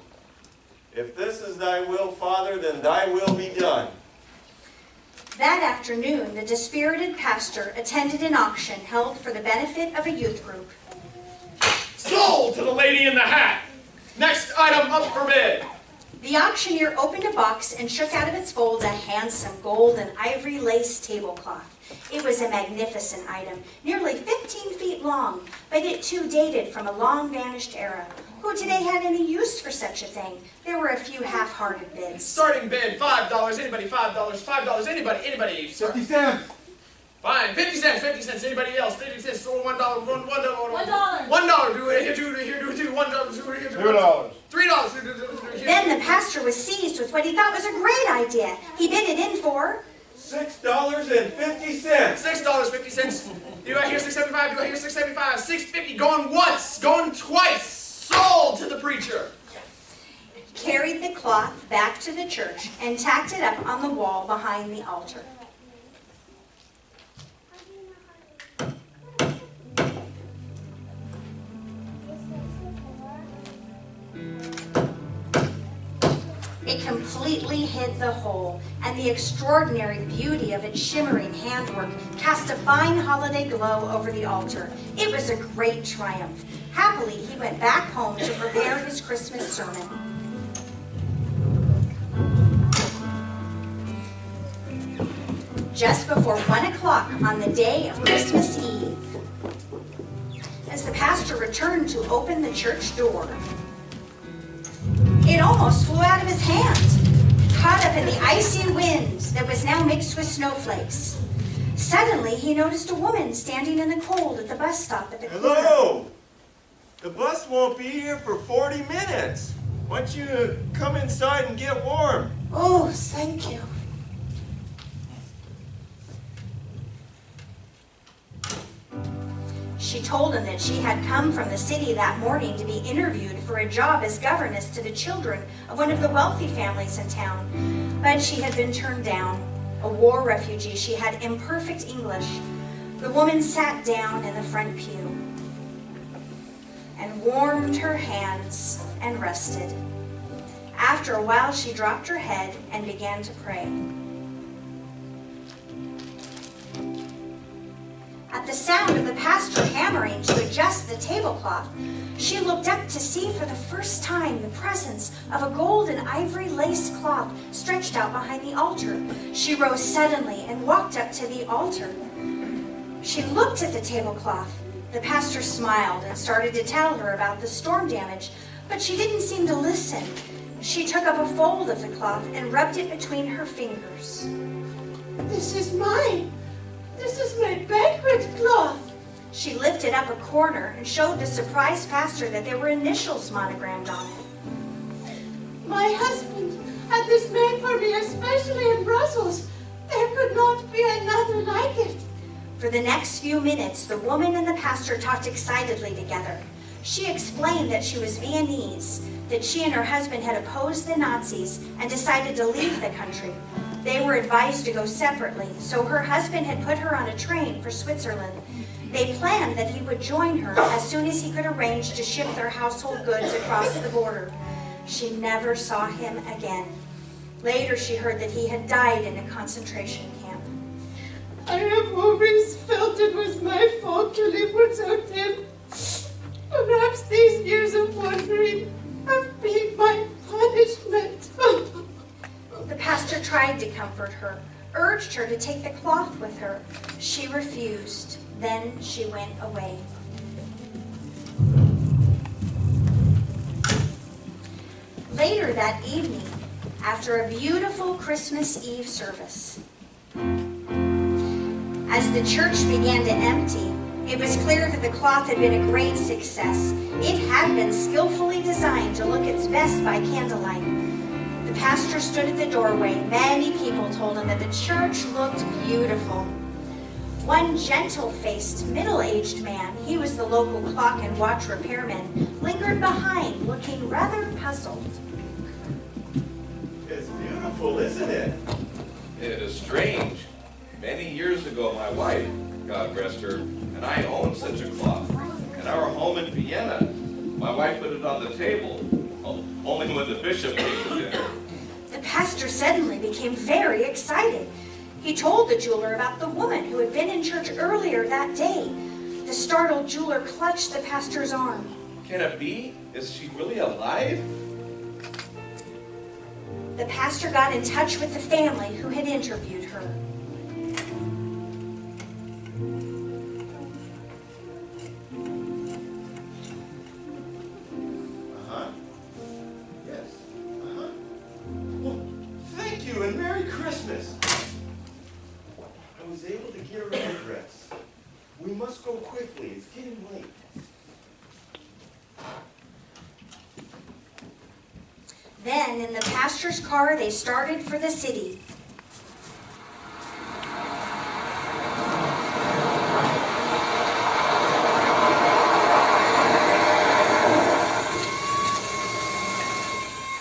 If this is thy will, Father, then thy will be done. That afternoon, the dispirited pastor attended an auction held for the benefit of a youth group. Sold to the lady in the hat! Next item up for bid! The auctioneer opened a box and shook out of its folds a handsome gold and ivory lace tablecloth. It was a magnificent item, nearly 15 feet long, but it too dated from a long-vanished era. Who today had any use for such a thing? There were a few half-hearted bids. Starting bid, $5. Anybody, $5. $5. Anybody. 50 cents. Fine, 50 cents, 50 cents. Anybody else? 50 cents, $1, $1. $1. $1. Do it here, do $1. Do it here, $2. $3. Then the pastor was seized with what he thought was a great idea. He bid it in for $6.50. $6.50. Do I hear $6.75? Do I hear $6.75? $6.50. Going once, going twice. Sold to the preacher. carried the cloth back to the church and tacked it up on the wall behind the altar. It completely hid the hole, and the extraordinary beauty of its shimmering handwork cast a fine holiday glow over the altar. It was a great triumph. Happily, he went back home to prepare his Christmas sermon. Just before 1 o'clock on the day of Christmas Eve, as the pastor returned to open the church door, it almost flew out of his hand, caught up in the icy wind that was now mixed with snowflakes. Suddenly, he noticed a woman standing in the cold at the bus stop at the corner. Hello! The bus won't be here for 40 minutes. Why don't you come inside and get warm? Oh, thank you. She told him that she had come from the city that morning to be interviewed for a job as governess to the children of one of the wealthy families in town. But she had been turned down. A war refugee, she had imperfect English. The woman sat down in the front pew and warmed her hands and rested. After a while, she dropped her head and began to pray. At the sound of the pastor hammering to adjust the tablecloth, she looked up to see for the first time the presence of a gold and ivory lace cloth stretched out behind the altar. She rose suddenly and walked up to the altar. She looked at the tablecloth. The pastor smiled and started to tell her about the storm damage, but she didn't seem to listen. She took up a fold of the cloth and rubbed it between her fingers. This is mine. This is my banquet cloth. She lifted up a corner and showed the surprised pastor that there were initials monogrammed on it. My husband had this made for me especially in Brussels. There could not be another like it. For the next few minutes, the woman and the pastor talked excitedly together. She explained that she was Viennese, that she and her husband had opposed the Nazis and decided to leave the country. They were advised to go separately, so her husband had put her on a train for Switzerland. They planned that he would join her as soon as he could arrange to ship their household goods across the border. She never saw him again. Later, she heard that he had died in a concentration camp. I have always felt it was my fault to live without him. Perhaps these years of wandering have been my punishment. The pastor tried to comfort her, urged her to take the cloth with her. She refused. Then she went away. Later that evening, after a beautiful Christmas Eve service, as the church began to empty, it was clear that the cloth had been a great success. It had been skillfully designed to look its best by candlelight. The pastor stood at the doorway. Many people told him that the church looked beautiful. One gentle-faced, middle-aged man, he was the local clock and watch repairman, lingered behind, looking rather puzzled. It's beautiful, isn't it? It is strange. Many years ago, my wife, God rest her, and I owned such a clock. In our home in Vienna, my wife put it on the table, only when the bishop came to dinner. The pastor suddenly became very excited. He told the jeweler about the woman who had been in church earlier that day. The startled jeweler clutched the pastor's arm. Can it be? Is she really alive? The pastor got in touch with the family who had interviewed her. Yes. Well, thank you and Merry Christmas. I was able to get her an address. We must go quickly. It's getting late. Then, in the pastor's car, they started for the city.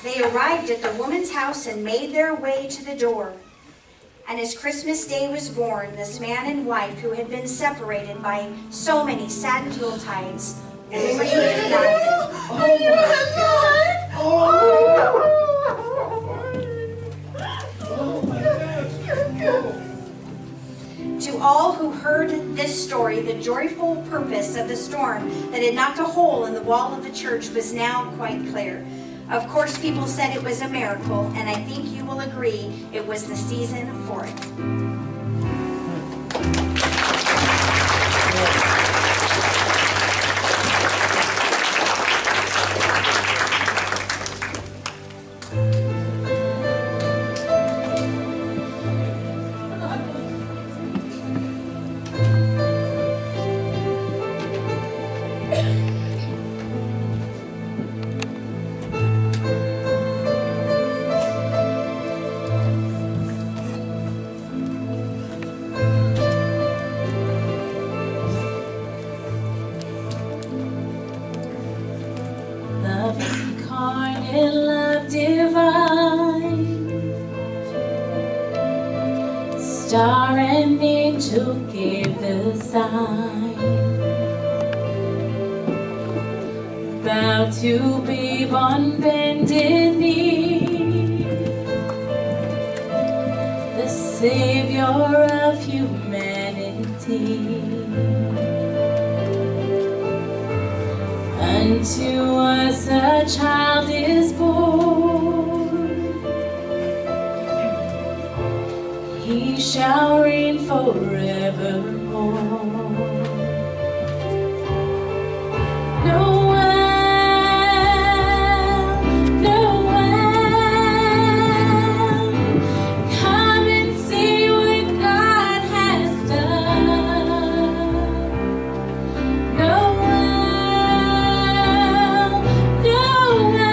They arrived at the woman's house and made their way to the door. And as Christmas Day was born, this man and wife who had been separated by so many sad Yuletides were reunited. Are you alive? To all who heard this story, the joyful purpose of the storm that had knocked a hole in the wall of the church was now quite clear. Of course, people said it was a miracle, and I think you will agree it was the season for it. Star and angel gave the sign. Bow to babe on bended knee, the Savior of humanity. Unto us a child is born. He shall reign forevermore. Noel, Noel, come and see what God has done. Noel, Noel,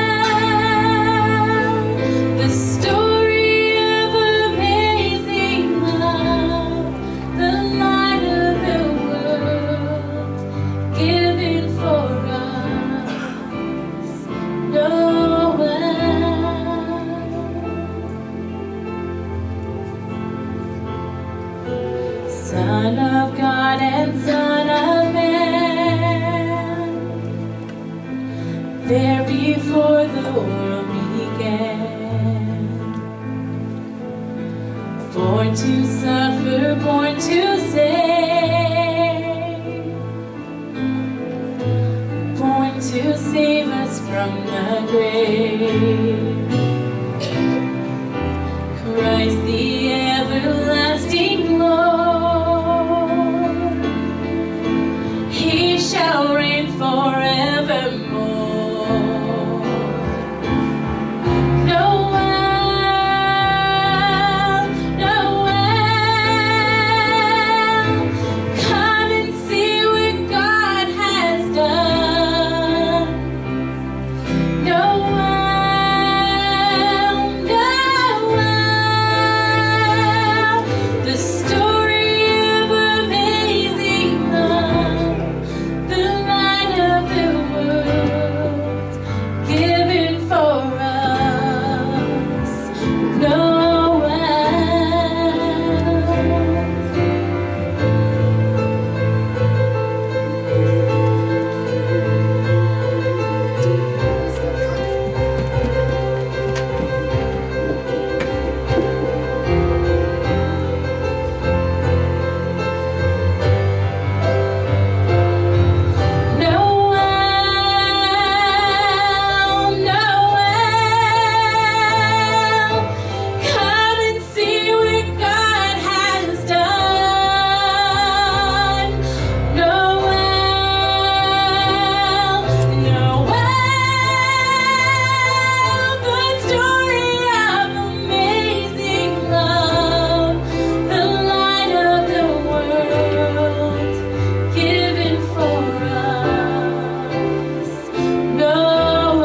the story of amazing love, the light of and Son of Man, there before the world began. Born to suffer, born to save, born to save us from the grave. Christ the everlasting Lord, He shall reign forevermore. Noel, Noel, come and see what God has done. Noel, the story of amazing love, the light of the world, given for us. Noel. Noel, Noel, come and see what God has done. Noel, Noel, the story of amazing love, the light of the world, given for us. Noel.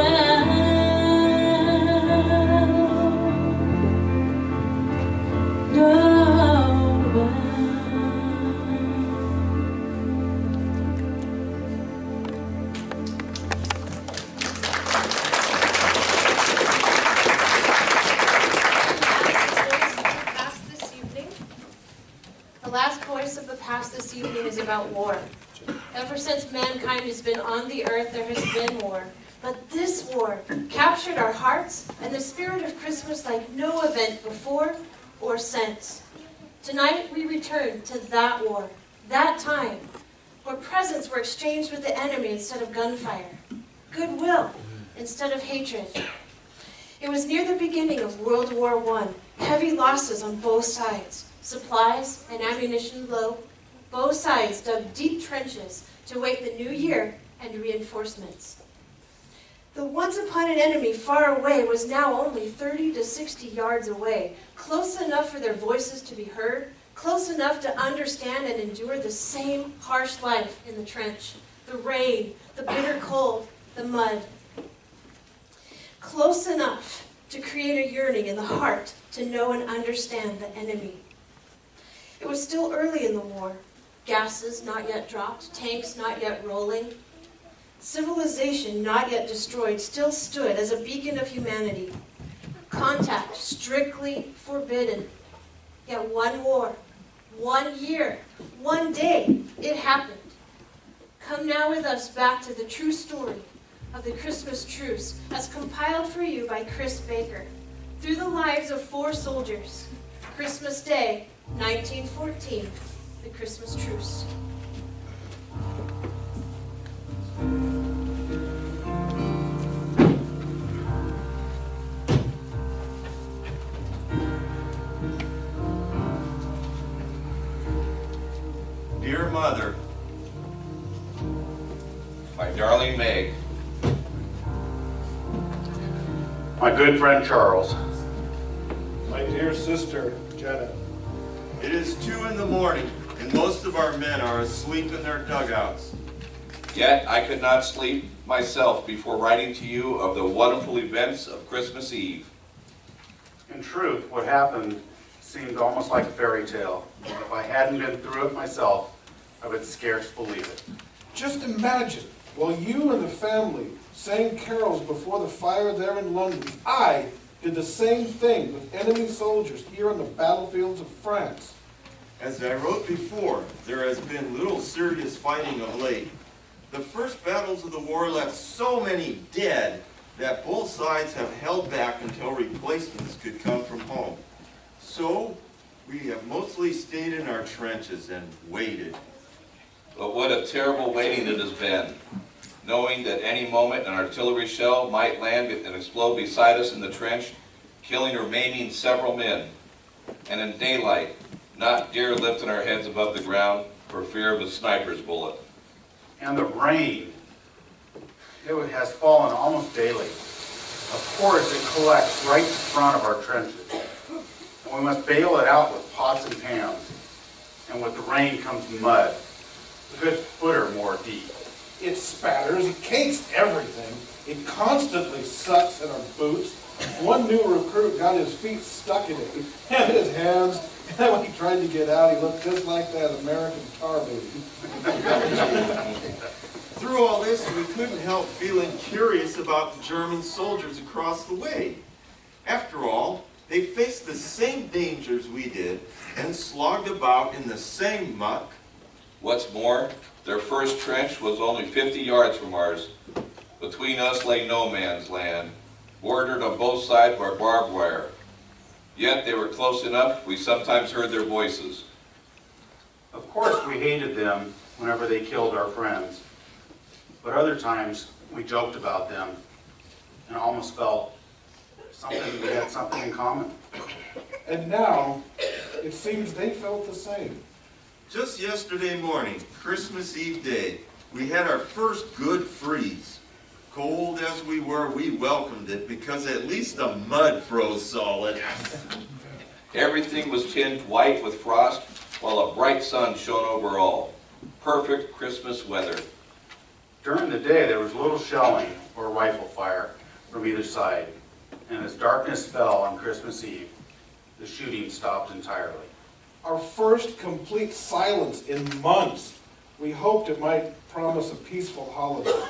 Past this evening. The last voice of the past this evening is about war. Ever since mankind has been on the earth, there has been war. But this war captured our hearts and the spirit of Christmas like no event before or since. Tonight we return to that war, that time, where presents were exchanged with the enemy instead of gunfire, goodwill instead of hatred. It was near the beginning of World War I, heavy losses on both sides, supplies and ammunition low. Both sides dug deep trenches to await the new year and reinforcements. The once upon an enemy far away was now only 30 to 60 yards away, close enough for their voices to be heard, close enough to understand and endure the same harsh life in the trench, the rain, the bitter cold, the mud. Close enough to create a yearning in the heart to know and understand the enemy. It was still early in the war. Gases not yet dropped, tanks not yet rolling. Civilization not yet destroyed still stood as a beacon of humanity. Contact strictly forbidden. Yet one war, 1 year, 1 day, it happened. Come now with us back to the true story of the Christmas truce as compiled for you by Chris Baker through the lives of 4 soldiers. Christmas Day, 1914, the Christmas truce. Dear Mother, my darling Meg, My good friend Charles, My dear sister, Jenna. It is 2 in the morning, and most of our men are asleep in their dugouts. yet I could not sleep myself before writing to you of the wonderful events of Christmas Eve. in truth, what happened seemed almost like a fairy tale. If I hadn't been through it myself, I would scarce believe it. Just imagine, while you and the family sang carols before the fire there in London, I did the same thing with enemy soldiers here on the battlefields of France. As I wrote before, there has been little serious fighting of late. The first battles of the war left so many dead that both sides have held back until replacements could come from home. So, we have mostly stayed in our trenches and waited. But what a terrible waiting it has been, knowing that any moment an artillery shell might land and explode beside us in the trench, killing or maiming several men. And in daylight, not dare lifting our heads above the ground for fear of a sniper's bullet. And the rain, it has fallen almost daily. Of course, it collects right in front of our trenches. And we must bail it out with pots and pans. And with the rain comes mud, a good foot or more deep. It spatters, it cakes everything. It constantly sucks at our boots. One new recruit got his feet stuck in it and his hands. And then when he tried to get out, he looked just like that American tar baby. Through all this, we couldn't help feeling curious about the German soldiers across the way. After all, they faced the same dangers we did and slogged about in the same muck. What's more, their first trench was only 50 yards from ours. Between us lay no man's land, bordered on both sides by barbed wire. Yet they were close enough, we sometimes heard their voices. Of course, we hated them whenever they killed our friends. But other times, we joked about them and almost felt we had something in common. And now, it seems they felt the same. Just yesterday morning, Christmas Eve day, we had our first good freeze. Cold as we were, we welcomed it because at least the mud froze solid. Everything was tinged white with frost, while a bright sun shone over all. Perfect Christmas weather. During the day, there was little shelling or rifle fire from either side. And as darkness fell on Christmas Eve, the shooting stopped entirely. Our first complete silence in months. We hoped it might promise a peaceful holiday,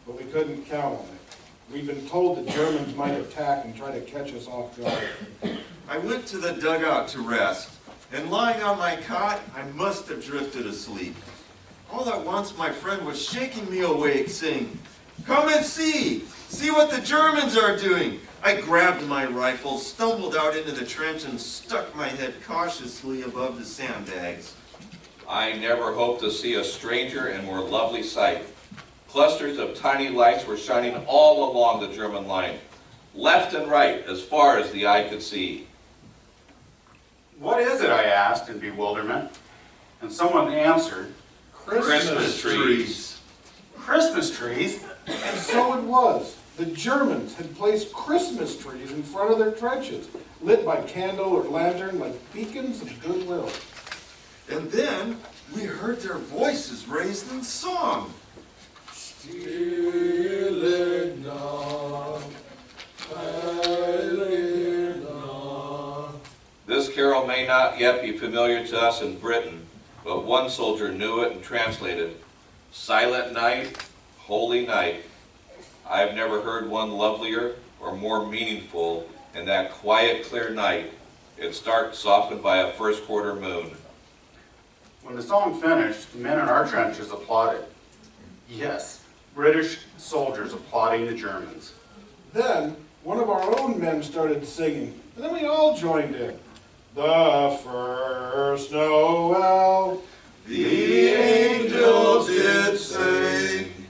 but we couldn't count on it. We'd been told the Germans might attack and try to catch us off guard. I went to the dugout to rest, and lying on my cot, I must have drifted asleep. All at once, my friend was shaking me awake, saying, "Come and see! See what the Germans are doing!" I grabbed my rifle, stumbled out into the trench, and stuck my head cautiously above the sandbags. I never hoped to see a stranger and more lovely sight. Clusters of tiny lights were shining all along the German line, left and right, as far as the eye could see. What is it? I asked in bewilderment. And someone answered, Christmas trees. Christmas trees? And so it was. The Germans had placed Christmas trees in front of their trenches, lit by candle or lantern like beacons of goodwill. And then we heard their voices raised in song. Stille Nacht, heilige Nacht. This carol may not yet be familiar to us in Britain, but one soldier knew it and translated, "Silent night, holy night." I have never heard one lovelier or more meaningful in that quiet, clear night, its dark softened by a first quarter moon. When the song finished, the men in our trenches applauded. Yes, British soldiers applauding the Germans. Then, one of our own men started singing, and then we all joined in. The first Noel, the angels did sing.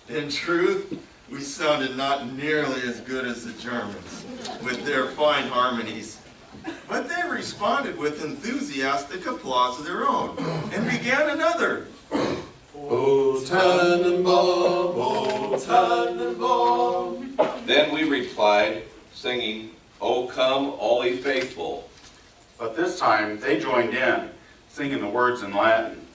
In truth, we sounded not nearly as good as the Germans, with their fine harmonies. But they responded with enthusiastic applause of their own, and began another. O Tannenbaum, O Tannenbaum. Then we replied, singing, "O come, all ye faithful." But this time, they joined in, singing the words in Latin.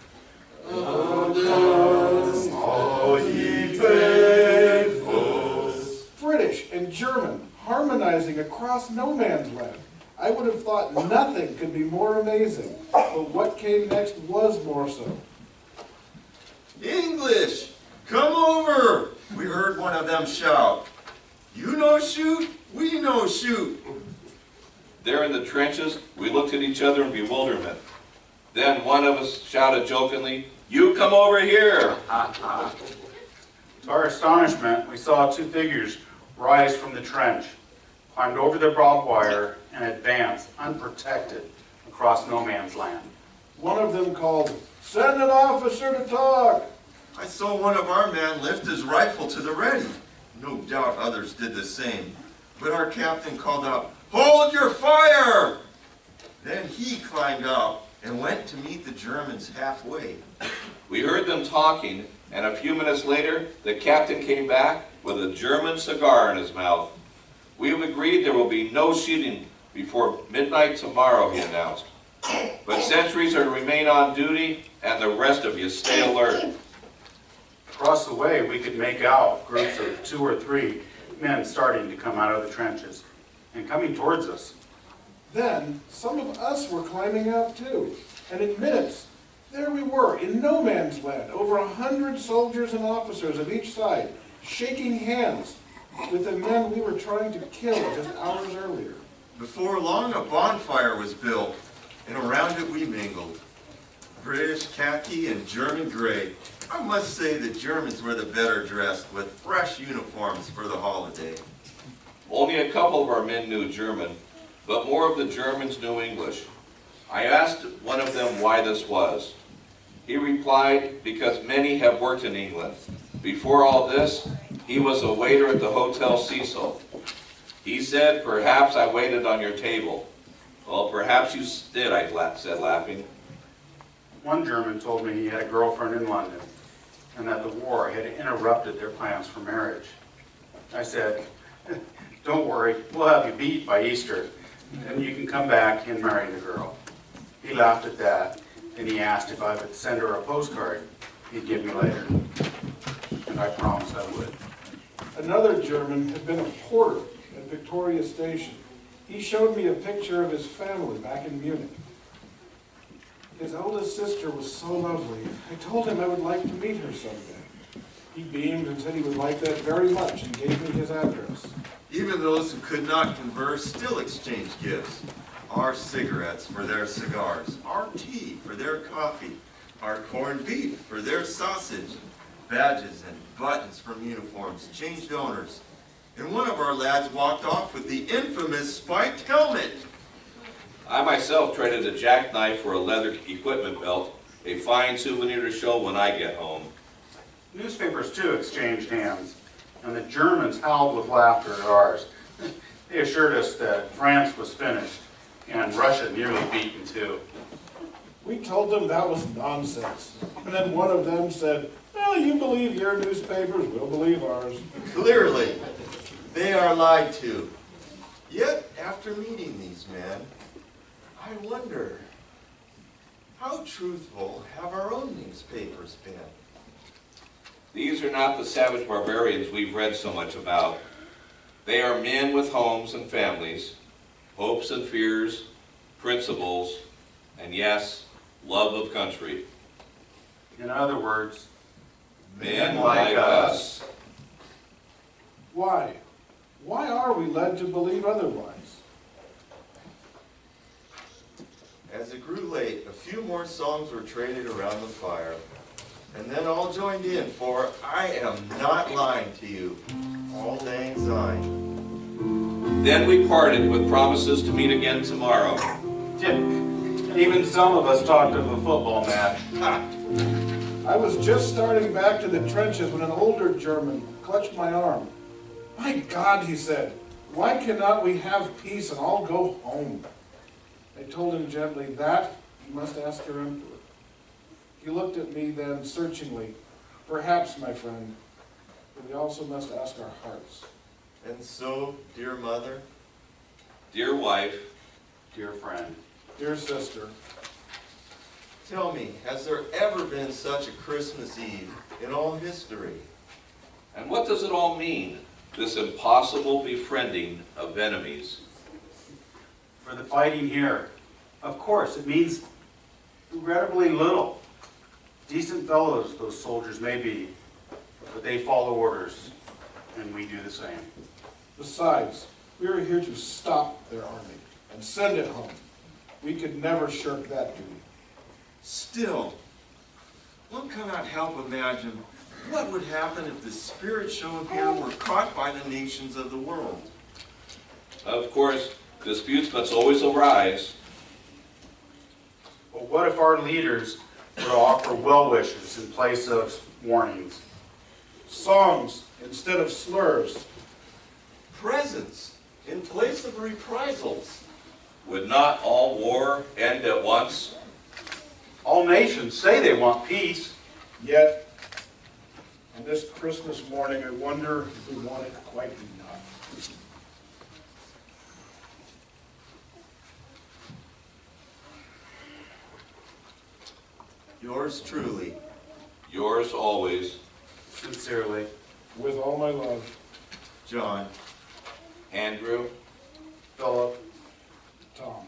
O come, all ye faithful. British and German harmonizing across no man's land. I would have thought nothing could be more amazing, but what came next was more so. English, come over, we heard one of them shout. You know shoot, we know shoot. There in the trenches, we looked at each other in bewilderment. Then one of us shouted jokingly, "You come over here!" To our astonishment, we saw two figures rise from the trench, climbed over the barbed wire, and advance unprotected across no man's land. One of them called, "Send an officer to talk." I saw one of our men lift his rifle to the ready. No doubt others did the same. But our captain called out, "Hold your fire!" Then he climbed up and went to meet the Germans halfway. We heard them talking, and a few minutes later, the captain came back with a German cigar in his mouth. "We have agreed there will be no shooting before midnight tomorrow," he announced. "But sentries are to remain on duty, and the rest of you stay alert." Across the way, we could make out groups of 2 or 3 men starting to come out of the trenches and coming towards us. Then some of us were climbing out too, and in minutes, there we were in no man's land, over 100 soldiers and officers of each side, shaking hands with the men we were trying to kill just hours earlier. Before long, a bonfire was built, and around it we mingled. British khaki and German gray. I must say the Germans were the better dressed, with fresh uniforms for the holiday. Only a couple of our men knew German, but more of the Germans knew English. I asked one of them why this was. He replied, because many have worked in England. Before all this, he was a waiter at the Hotel Cecil. He said, "Perhaps I waited on your table." "Well, perhaps you did," I said, laughing. One German told me he had a girlfriend in London and that the war had interrupted their plans for marriage. I said, "Don't worry, we'll have you beat by Easter, and you can come back and marry the girl." He laughed at that, and he asked if I would send her a postcard he'd give me later. And I promised I would. Another German had been a porter at Victoria Station. He showed me a picture of his family back in Munich. His eldest sister was so lovely. I told him I would like to meet her someday. He beamed and said he would like that very much and gave me his address. Even those who could not converse still exchanged gifts. Our cigarettes for their cigars, our tea for their coffee, our corned beef for their sausage, badges and buttons from uniforms changed owners. And one of our lads walked off with the infamous spiked helmet. I myself traded a jackknife for a leather equipment belt, a fine souvenir to show when I get home. Newspapers, too, exchanged hands, and the Germans howled with laughter at ours. They assured us that France was finished, and Russia nearly beaten, too. We told them that was nonsense. And then one of them said, "Well, you believe your newspapers, we'll believe ours." Clearly, they are lied to. Yet, after meeting these men, I wonder, how truthful have our own newspapers been? These are not the savage barbarians we've read so much about. They are men with homes and families, hopes and fears, principles, and yes, love of country. In other words, men like us. Why? Why are we led to believe otherwise? As it grew late, a few more songs were traded around the fire, and then all joined in for "I Am Not Lying to You," Auld Lang Syne. Then we parted with promises to meet again tomorrow. Even some of us talked of a football match. I was just starting back to the trenches when an older German clutched my arm. "My God," he said, "why cannot we have peace and all go home?" I told him gently, "That you must ask your emperor." He looked at me then searchingly. "Perhaps, my friend, but we also must ask our hearts." And so, dear mother, Dear wife, dear friend, dear sister, tell me, has there ever been such a Christmas Eve in all history? and what does it all mean, this impossible befriending of enemies? for the fighting here, of course, it means regrettably little. Decent fellows those soldiers may be, but they follow orders, and we do the same. Besides, we are here to stop their army and send it home. We could never shirk that duty. Still, one cannot help imagine what would happen if the spirit shown here were caught by the nations of the world. Of course, disputes must always arise. But what if our leaders were to offer well wishes in place of warnings? Songs instead of slurs. Presents in place of reprisals. Would not all war end at once? All nations say they want peace. Yet, on this Christmas morning, I wonder if we want it quite enough. Yours truly. Yours always. Sincerely. With all my love. John. Andrew. Philip. Tom.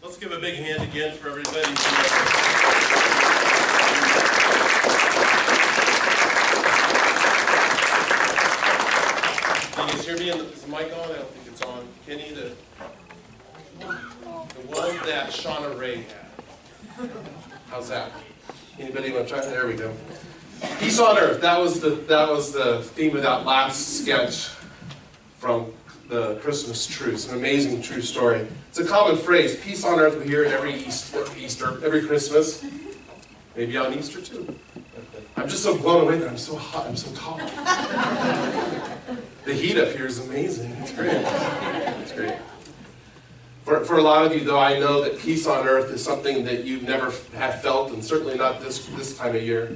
Let's give a big hand again for everybody. Can you guys hear me? Is the mic on? I don't think it's on. Kenny, the one that Shauna Ray had. How's that? Anybody want to try? There we go. Peace on Earth. That was the theme of that last sketch from the Christmas tree. It's an amazing true story. It's a common phrase. Peace on earth. We hear it every Easter, every Christmas. Maybe on Easter too. I'm just so blown away that I'm so hot. I'm so tall. The heat up here is amazing. It's great. It's great. For a lot of you, though, I know that peace on earth is something that you've never have felt, and certainly not this time of year.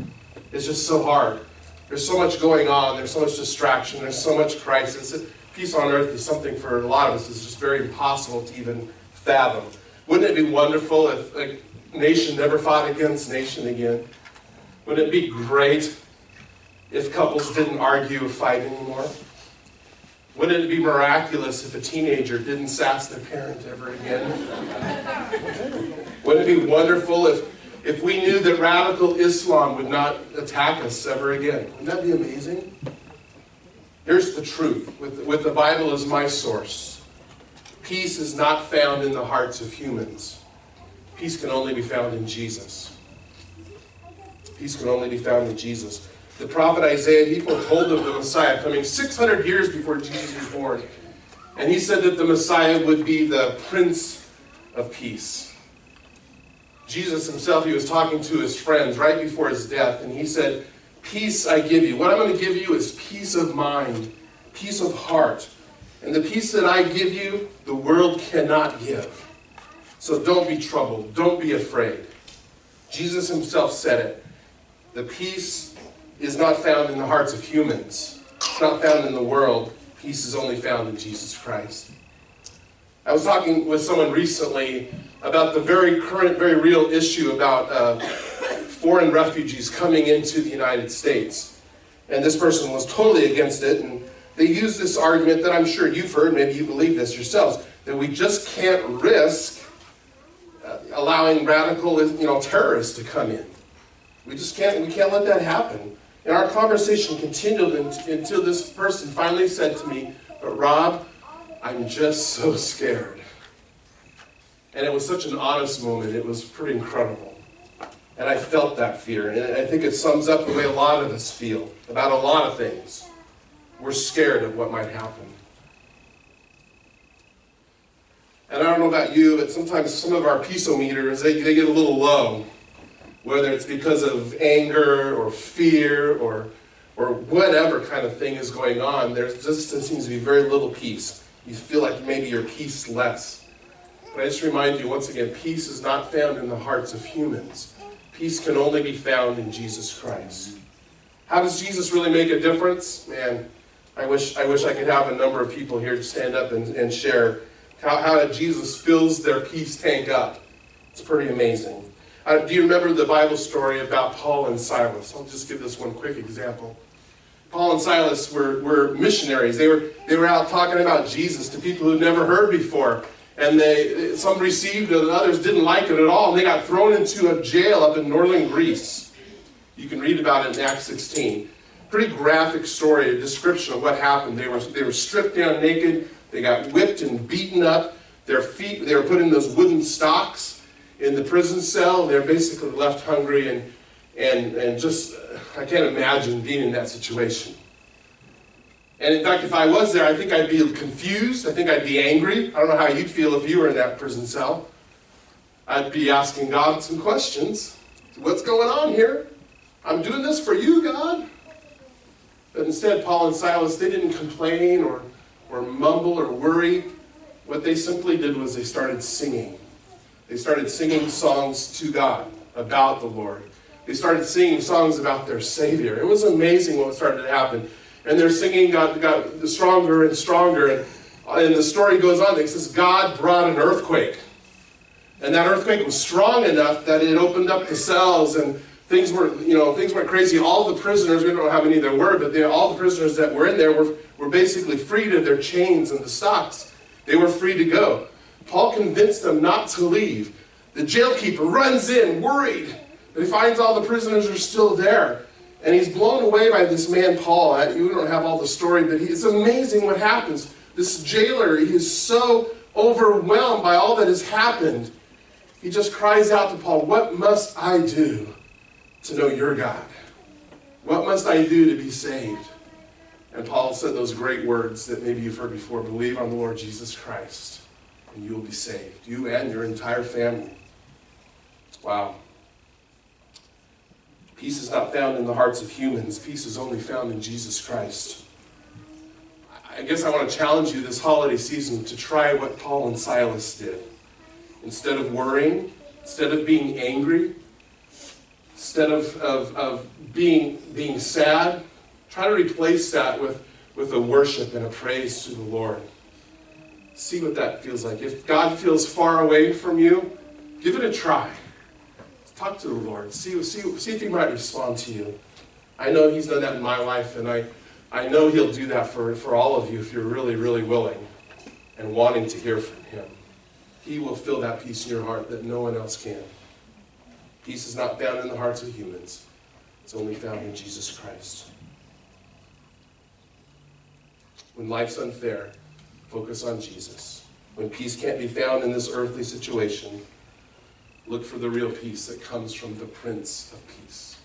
It's just so hard. There's so much going on. There's so much distraction. There's so much crisis. Peace on earth is something for a lot of us is just very impossible to even fathom. Wouldn't it be wonderful if a nation never fought against nation again? Wouldn't it be great if couples didn't argue or fight anymore? Wouldn't it be miraculous if a teenager didn't sass their parent ever again? Wouldn't it be wonderful if we knew that radical Islam would not attack us ever again? Wouldn't that be amazing? Here's the truth, with the Bible as my source. Peace is not found in the hearts of humans. Peace can only be found in Jesus. Peace can only be found in Jesus. The prophet Isaiah, he foretold of the Messiah coming 600 years before Jesus was born. And he said that the Messiah would be the Prince of Peace. Jesus himself, he was talking to his friends right before his death, and he said, peace I give you. What I'm going to give you is peace of mind, peace of heart. And the peace that I give you, the world cannot give. So don't be troubled. Don't be afraid. Jesus himself said it. The peace is not found in the hearts of humans. It's not found in the world. Peace is only found in Jesus Christ. I was talking with someone recently about the very current, very real issue about foreign refugees coming into the United States. And this person was totally against it, and they used this argument that I'm sure you've heard, maybe you believe this yourselves, that we just can't risk allowing radical, terrorists to come in. We can't let that happen. And our conversation continued until this person finally said to me, but Rob, I'm just so scared. And it was such an honest moment. It was pretty incredible. And I felt that fear. And I think it sums up the way a lot of us feel about a lot of things. We're scared of what might happen. And I don't know about you, but sometimes some of our peace-o-meters, they get a little low. Whether it's because of anger or fear or whatever kind of thing is going on, there just seems to be very little peace. You feel like maybe you're peaceless. But I just remind you once again, peace is not found in the hearts of humans. Peace can only be found in Jesus Christ. How does Jesus really make a difference? Man, I wish I could have a number of people here to stand up and share how Jesus fills their peace tank up. It's pretty amazing. Do you remember the Bible story about Paul and Silas? I'll just give this one quick example. Paul and Silas were missionaries. They were out talking about Jesus to people who'd never heard before. And some received it and others didn't like it at all. And they got thrown into a jail up in northern Greece. You can read about it in Acts 16. Pretty graphic story, a description of what happened. They were stripped down naked. They got whipped and beaten up. Their feet, they were put in those wooden stocks in the prison cell. They're basically left hungry and just, I can't imagine being in that situation. And in fact, if I was there, I think I'd be confused. I think I'd be angry. I don't know how you'd feel if you were in that prison cell. I'd be asking God some questions. What's going on here? I'm doing this for you, God. But instead, Paul and Silas, they didn't complain or mumble or worry. What they simply did was they started singing. They started singing songs to God about the Lord. They started singing songs about their Savior. It was amazing what started to happen. And their singing got stronger and stronger. And the story goes on. It says God brought an earthquake. And that earthquake was strong enough that it opened up the cells and things went crazy. All the prisoners, we don't know how many there were, but all the prisoners that were in there were basically freed of their chains and the stocks. They were free to go. Paul convinced them not to leave. The jailkeeper runs in, worried, but he finds all the prisoners are still there. And he's blown away by this man, Paul. You don't have all the story, but it's amazing what happens. This jailer, he is so overwhelmed by all that has happened. He just cries out to Paul, "What must I do to know your God? What must I do to be saved?" And Paul said those great words that maybe you've heard before: believe on the Lord Jesus Christ, and you will be saved. You and your entire family. Wow. Peace is not found in the hearts of humans. Peace is only found in Jesus Christ. I guess I want to challenge you this holiday season to try what Paul and Silas did. Instead of worrying, instead of being angry, instead of being sad, try to replace that with a worship and a praise to the Lord. See what that feels like. If God feels far away from you, give it a try. Talk to the Lord. See if He might respond to you. I know He's done that in my life, and I know He'll do that for all of you if you're really, really willing and wanting to hear from Him. He will fill that peace in your heart that no one else can. Peace is not found in the hearts of humans. It's only found in Jesus Christ. When life's unfair, focus on Jesus. When peace can't be found in this earthly situation, look for the real peace that comes from the Prince of Peace.